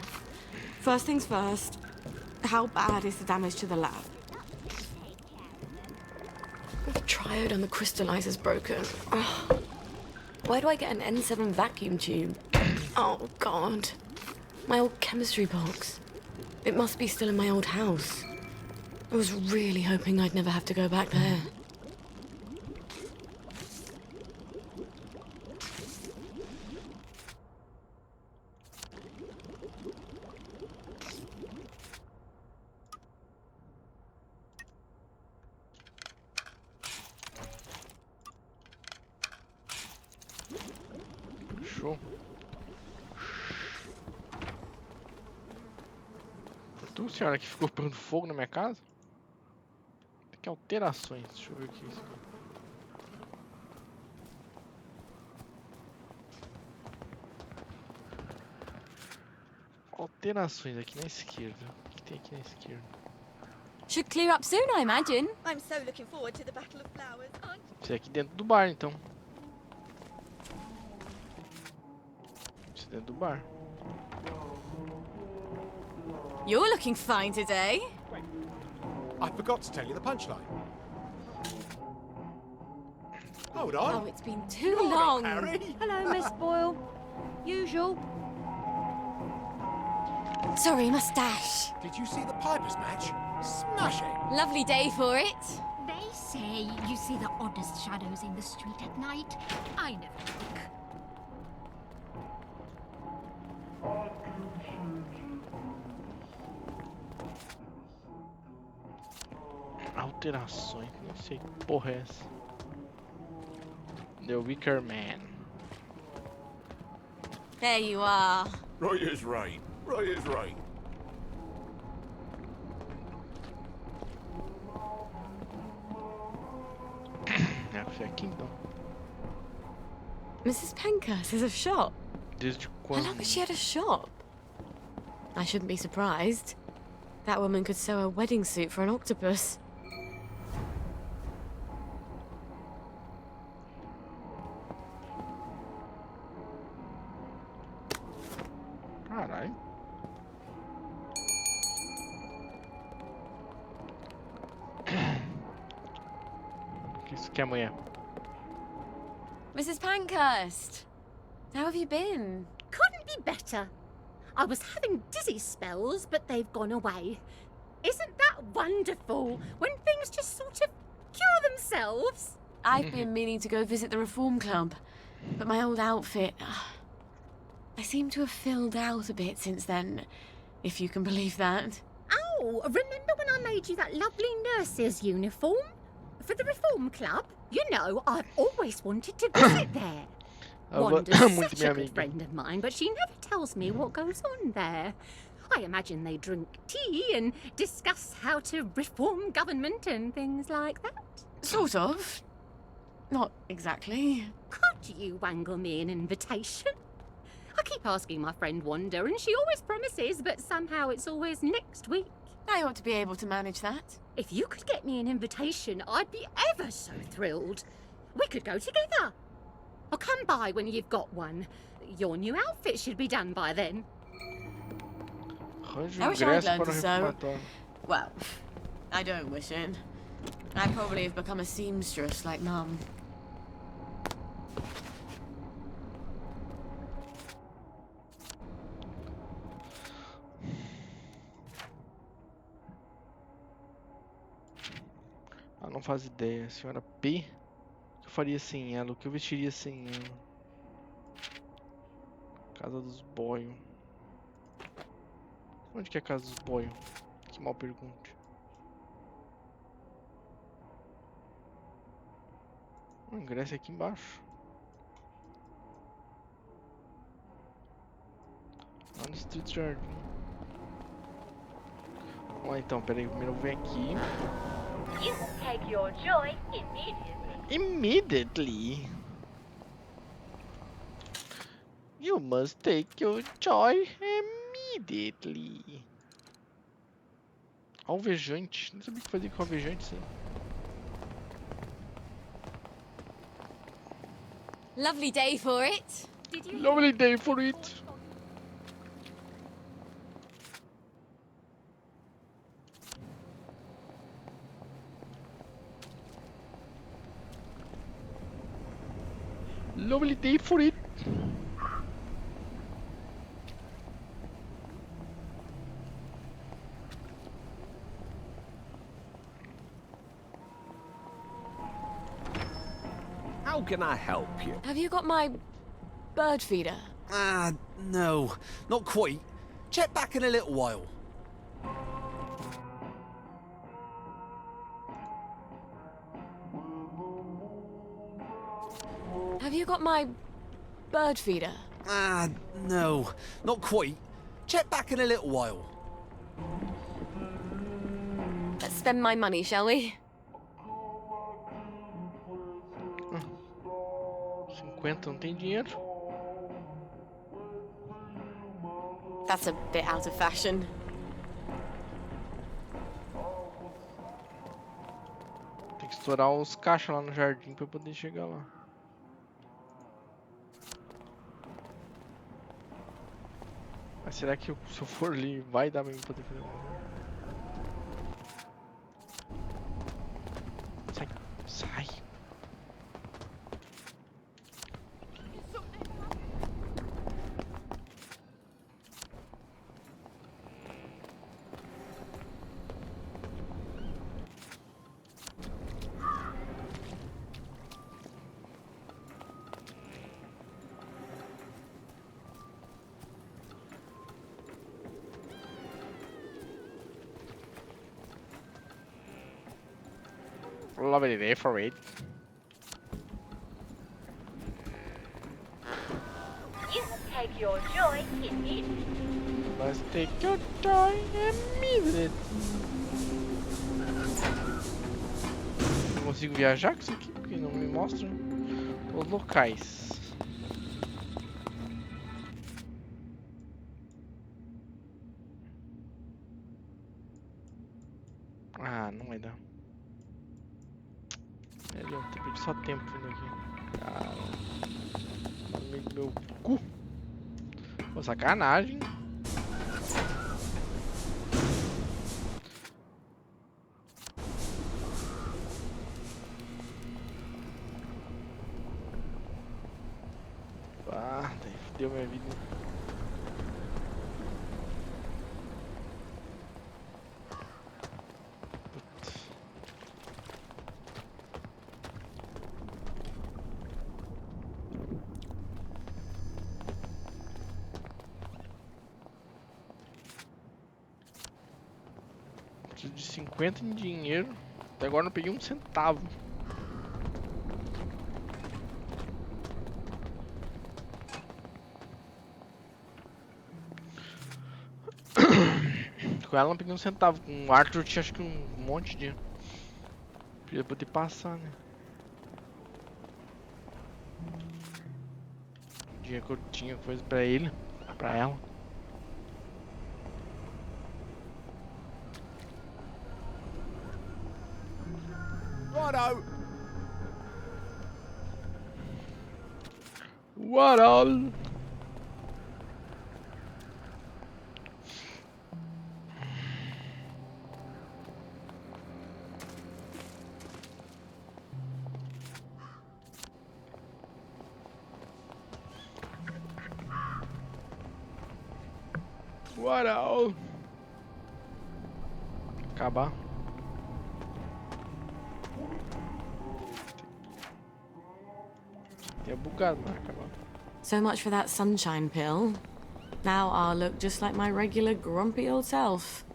First things first. How bad is the damage to the lab? The triode on the crystallizer's broken. Ugh. Where do I get an N7 vacuum tube? Oh, God. My old chemistry box. It must be still in my old house. I was really hoping I'd never have to go back there. Show. Tu, senhora, que ficou pondo fogo na minha casa? Tem que alterações. Deixa eu ver o que é isso aqui. Alterações aqui na esquerda. O que tem aqui na esquerda? Should clear up soon, I imagine. I'm so looking forward to the Battle of Flowers, aren't you? Isso é aqui dentro do bar, então. Isso é dentro do bar. You're looking fine today. I forgot to tell you the punchline. Hold on. Oh, it's been too long. Hello, Miss Boyle. Usual. Sorry, mustache. Did you see the Pipers match? Smashing! Lovely day for it. They say you see the oddest shadows in the street at night. I never look. Alterações, não sei que porra é essa. The Wicker Man. There you are. Right as rain. Right as rain. Foi aqui então. Mrs. Pankhurst has a shop. Desde How quando? long has she had a shop? I shouldn't be surprised. That woman could sew a wedding suit for an octopus. Caralho. O que isso quer, mulher? Mrs. Pankhurst, how have you been? Couldn't be better. I was having dizzy spells, but they've gone away. Isn't that wonderful? When things just sort of cure themselves. I've been meaning to go visit the Reform Club, but my old outfit... I seem to have filled out a bit since then, if you can believe that. Oh, remember when I made you that lovely nurse's uniform? For the Reform Club? You know, I've always wanted to visit there. Wanda's such a good friend of mine, but she never tells me what goes on there. I imagine they drink tea and discuss how to reform government and things like that. Sort of. Not exactly. Could you wangle me an invitation? I keep asking my friend Wanda, and she always promises, but somehow it's always next week. I ought to be able to manage that. If you could get me an invitation, I'd be ever so thrilled. We could go together. I'll come by when you've got one. Your new outfit should be done by then. I wish I'd learned to sew. Well, I don't wish it. I probably have become a seamstress like Mum. Ah, não faz ideia. Senhora P. O que eu faria sem ela? O que eu vestiria sem ela? Casa dos Boyle. Onde que é a casa dos Boyle? Que mal pergunte. O ingresso é aqui embaixo. Lá no Street Jardim. Vamos lá então, peraí. Primeiro eu vou vir aqui. You take your joy immediately. Immediately. You must take your joy immediately. Alvejante. Não sabia o que fazer com alvejante, sim. Lovely day for it. Lovely day for it. Lovely day for it. How can I help you? Have you got my bird feeder? No, not quite. Check back in a little while. Have you got my bird feeder? No, not quite. Check back in a little while. Let's spend my money, shall we? 50 não tem dinheiro. That's a bit out of fashion. Tem que estourar os caixas lá no jardim pra eu poder chegar lá. Mas será que se eu for ali vai dar pra mim poder fazer Sai, sai. Lovely day for it. You take your joy in it. Mas take your joy and miss it. Não consigo viajar com isso aqui porque não me mostra os locais. Ah, não vai dar. Eu perdi só tempo vindo aqui. Cara, meu cu. Pô, sacanagem. Ah, fudeu minha vida. Preciso de 50 em dinheiro. Até agora não peguei um centavo. Com ela não peguei um centavo. Com o Arthur tinha acho que um monte de... Podia poder passar, né? O dia que eu tinha coisa pra ele. Pra ela. Righto. What all? What all? Acabar. É bugado, mas acabar. So much for that sunshine pill. Now I'll look just like my regular grumpy old self.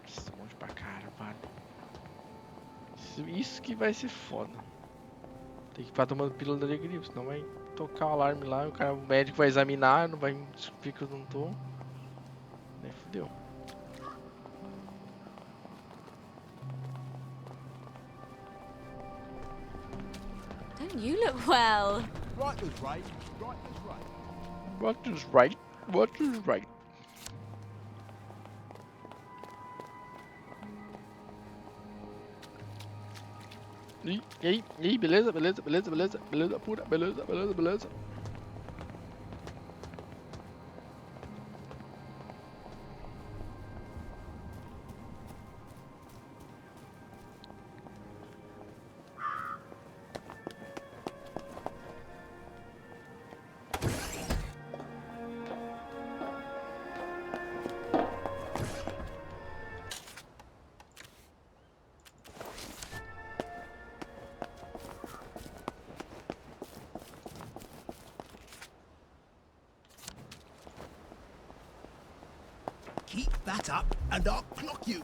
Nossa, um monte pra cara, vale. Isso que vai ser foda. Tem que ficar tomando pílula da alegria, senão vai tocar o alarme lá, o médico vai examinar, não vai descobrir que eu não tô. Daí fudeu. Don't you look well? Right was right. Right was right. What is right? What is right? E aí, beleza, pura, beleza. Keep that up and I'll clock you.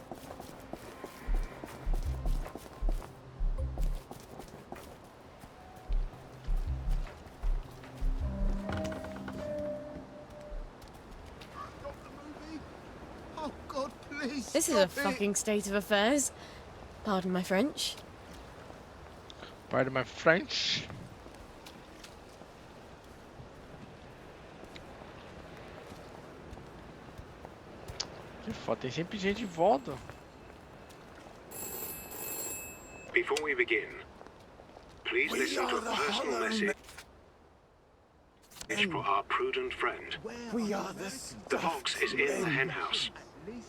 Oh God, please. This is a fucking state of affairs. Pardon my French. Pardon my French. Que foda, tem sempre gente de volta. Before we begin, please listen to a personal message for our prudent friend. We are The fox is in the hen house.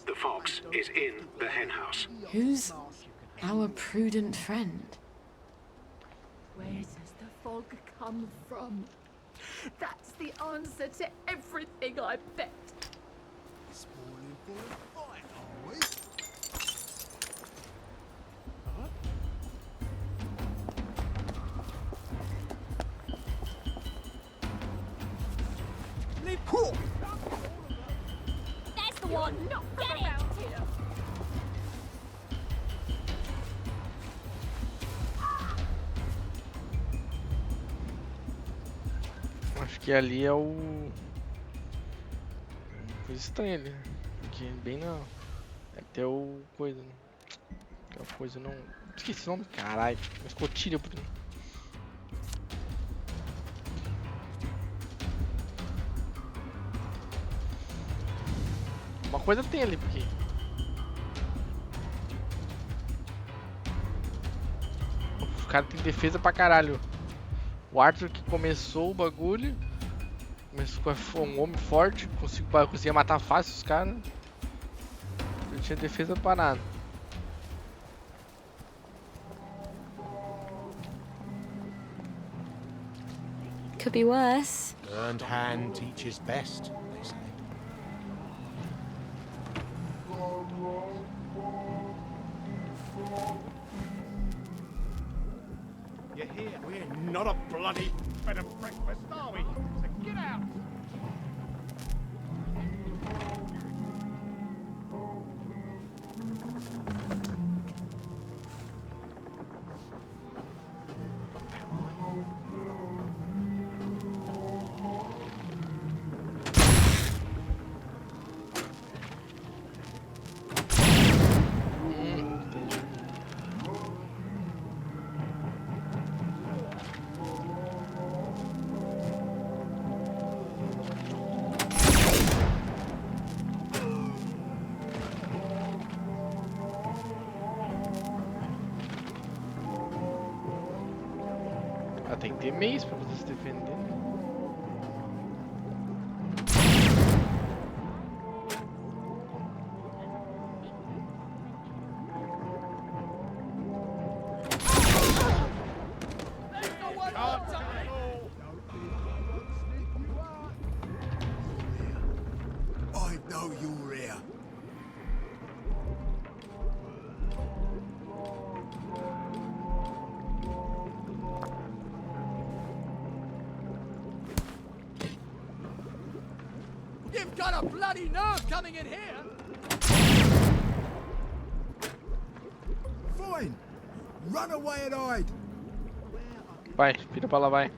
The fox is in the hen house. Who's our prudent friend? Where does the fog come from? That's the answer to everything, I bet. Spoiling for a fight, are we? That's the one. Get it! Acho que ali é o... Coisa estranha ali, né? Aqui bem na... Deve ter o coisa, né? Aquela coisa não... Esqueci o nome, caralho. Uma escotilha por aí. Uma coisa tem ali, porque... Os caras têm defesa pra caralho. O Arthur que começou o bagulho... Começou com um homem forte, conseguia matar fácil os caras. Ele tinha defesa pra nada. Could be worse. Learned hand teaches best, they say. You're here. We're not a bloody bed and breakfast, are we? So get out. Tem que ter meios pra você se defender. I know you're here. You've got a bloody nerve coming in here! Fine. Run away and hide. Vai, vira pra lá, vai.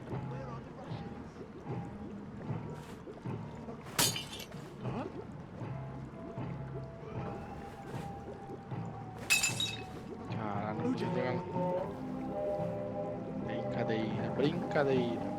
Caralho, não podia pegar. Brincadeira, brincadeira.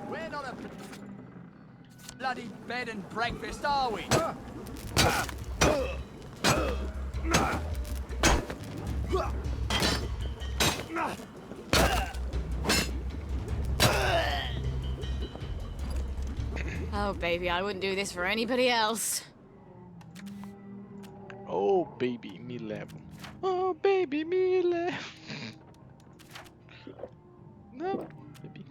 We're not a bloody bed and breakfast, are we? Oh, baby, I wouldn't do this for anybody else. Oh, baby, me leva. Oh, baby, me leva. Não, baby.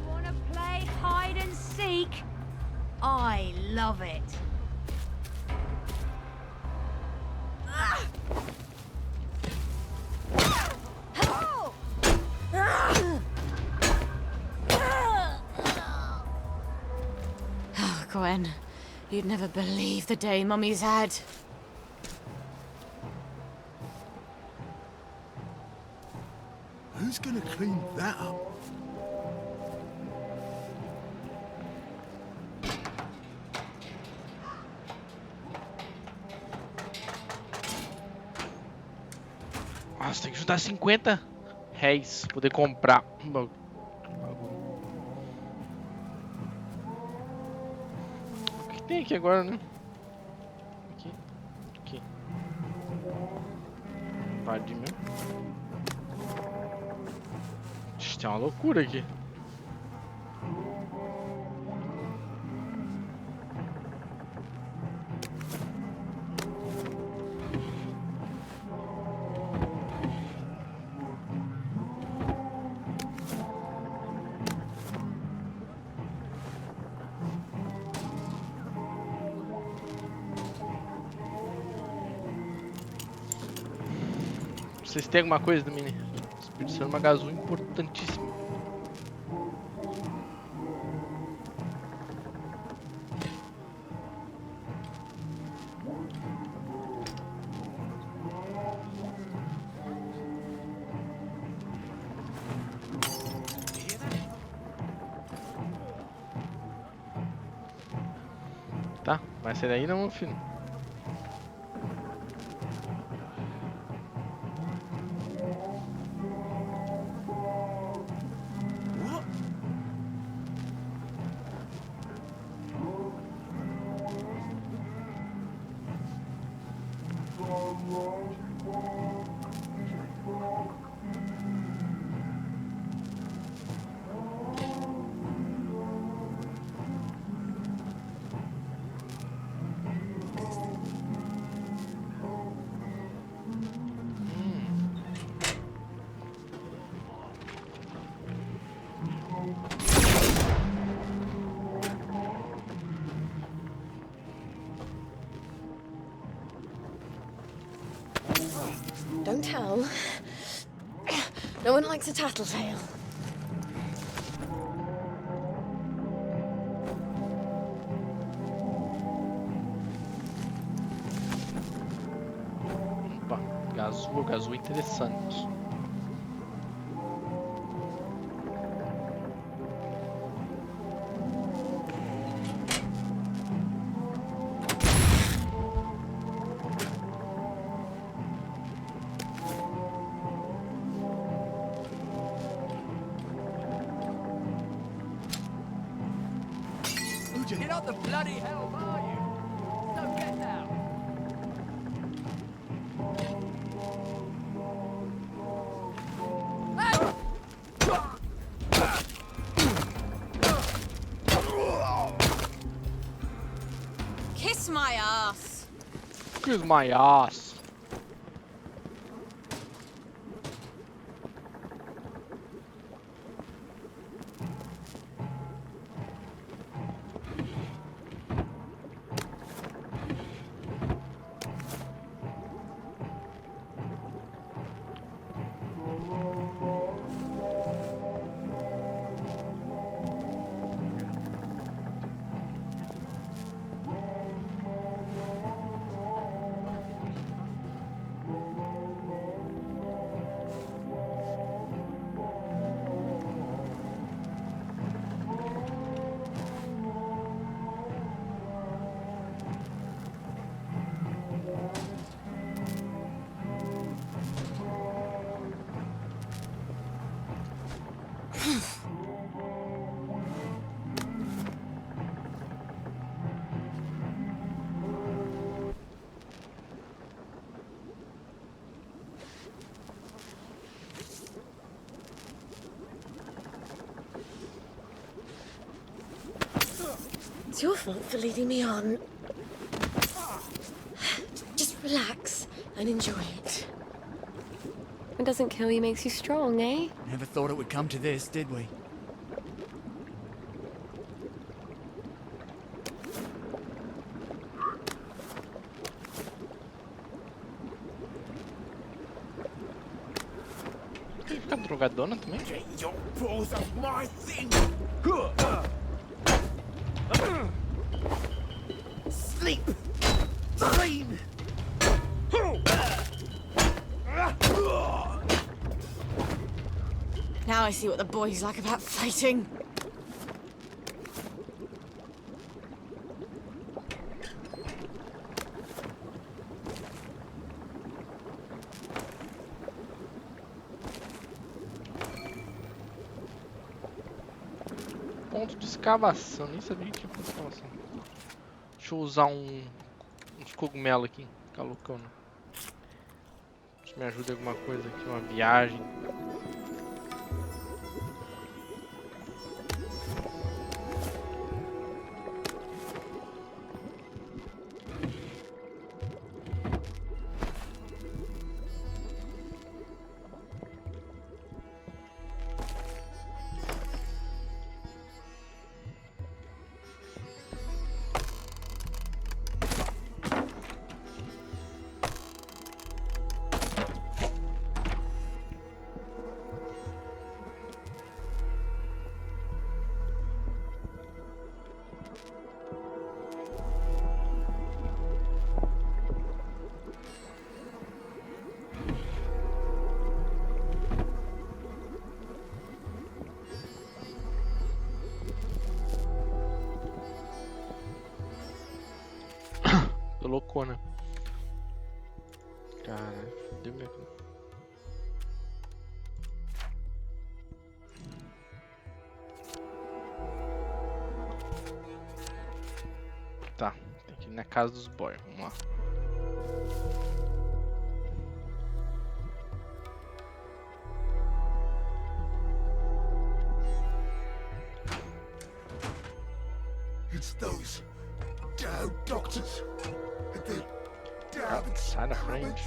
wanna play hide and seek? I love it. Oh, Gwen, you'd never believe the day Mummy's had. Who's gonna clean that up? Nossa, tem que juntar 50 réis pra poder comprar um bagulho. O que tem aqui agora, né? Aqui. Aqui. Invadir mesmo. Ixi, tem uma loucura aqui. Vocês têm alguma coisa do mini? Expedição de uma gazul importantíssima. Tá, vai ser daí não, filho. Don't tell. No one likes a tattletale. Opa, gazul interessante. You're not the bloody hell, are you? So get down. Kiss my ass. Kiss my ass. It's your fault for leading me on. Just relax and enjoy it. What doesn't kill you makes you strong, eh? Never thought it would come to this, did we? Tem que ficar drogadona também? Get your paws off my thing! Sleep! Dream! Now I see what the boys like about fighting. Ponto de escavação, nem sabia que tinha ponto de escavação. Deixa eu usar uns cogumelos aqui, ficar loucão. Se me ajuda em alguma coisa aqui, uma viagem. Tô loucona. Cara, deu minha... Tá, tem que ir na casa dos boys, vamos lá. It's those damn doctors and their damn Sai da frente.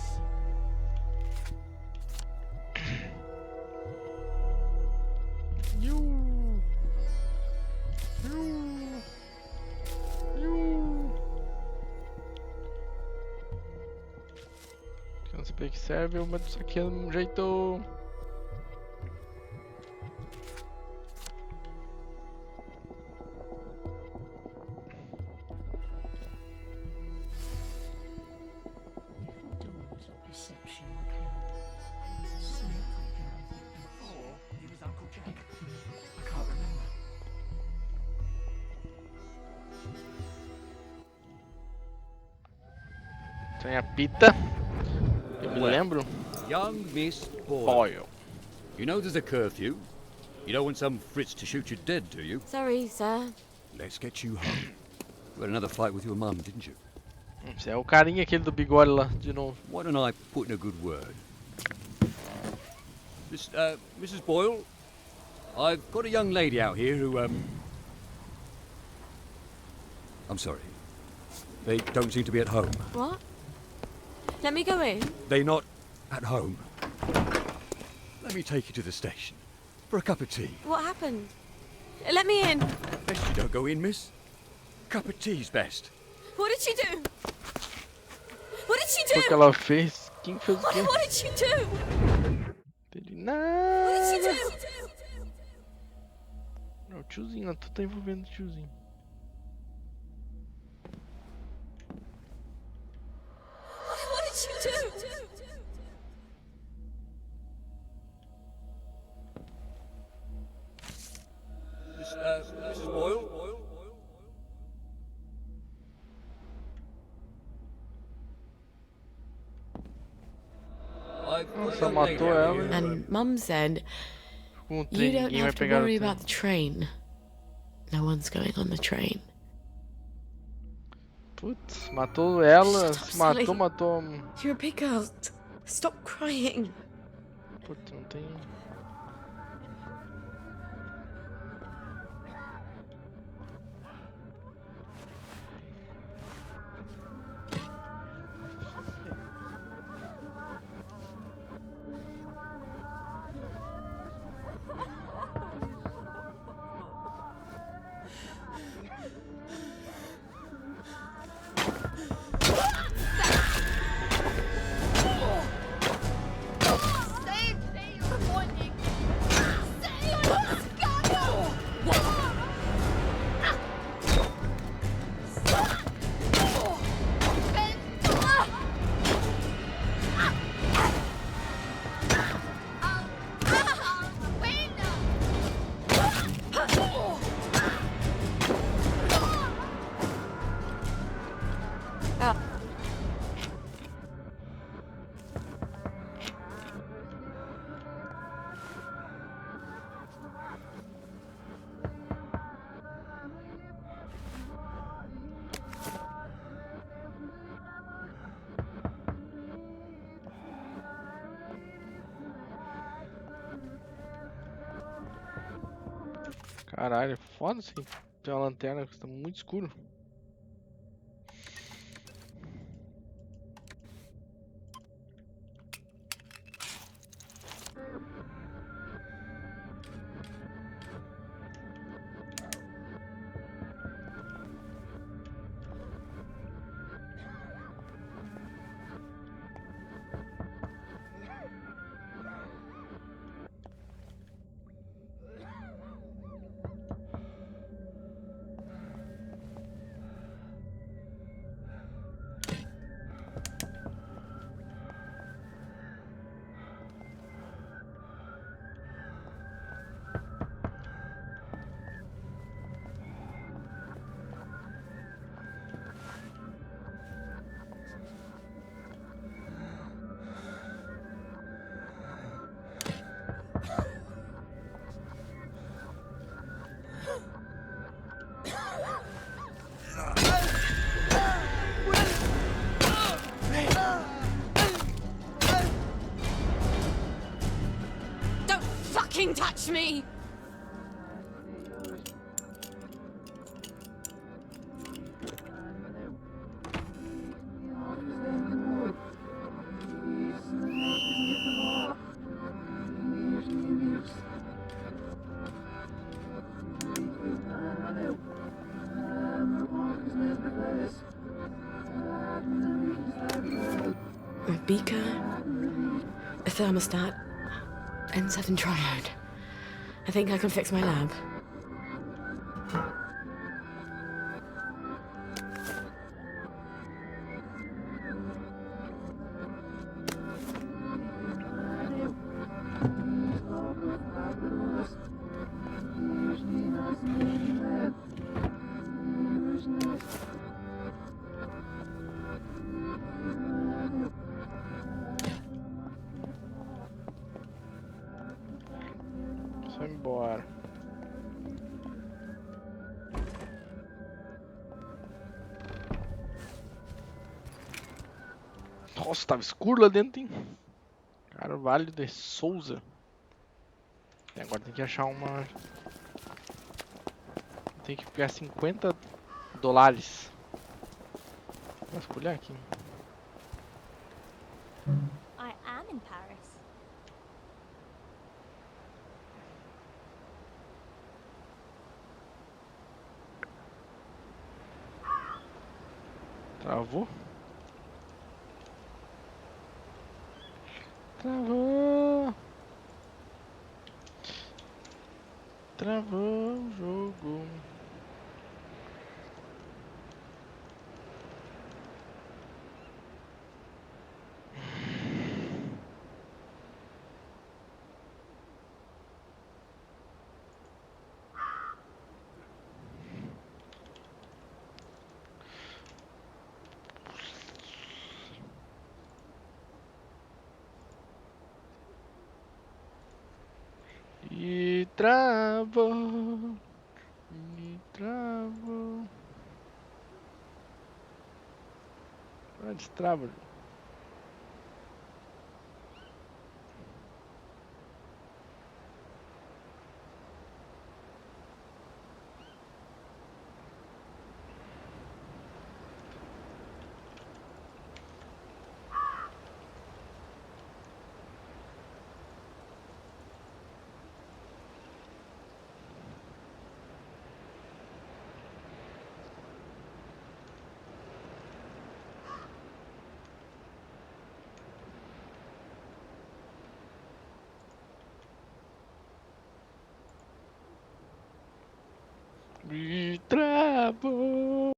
Eu não sei que serve, eu mato isso aqui de um jeito. Tem a pita. Eu me lembro. Young Miss Boyle. You know there's a curfew. You don't want some Fritz to shoot you dead, do you? Sorry, sir. Let's get you home. You had another fight with your mum, didn't you? Esse é o carinha aquele do bigode lá, de novo. Why don't I put in a good word? Mrs. Boyle, I've got a young lady out here who, I'm sorry. They don't seem to be at home. What? Let me go in. They're not at home. Let me take you to the station for a cup of tea. What happened? Let me in. Best you don't go in, miss. Cup of tea's best. What did she do? What did she do? O que ela fez? Quem fez o quê? What did she do? Entendi nada. What did she do? Não, o tiozinho, tu tá envolvendo o tiozinho. What did she do? Mrs. Boyle? Só matou ela. And Mum said, you don't have to worry about the train. No one's going on the train. Putz, matou ela, se matou, matou. You're a big girl. Stop crying. Putz, não tem. Caralho, foda assim. Tem uma lanterna que está muito escuro. Don't fucking touch me! A beaker, a thermostat, N7 triode. I think I can fix my lab. Só embora. Nossa, tava escuro lá dentro, hein? Carvalho de Souza. E agora tem que achar uma... Tem que pegar $50 pra escolher aqui. I am in Paris. Travou? Travou! Travou o jogo. E travou. E travou. Ah, destrava. E travou.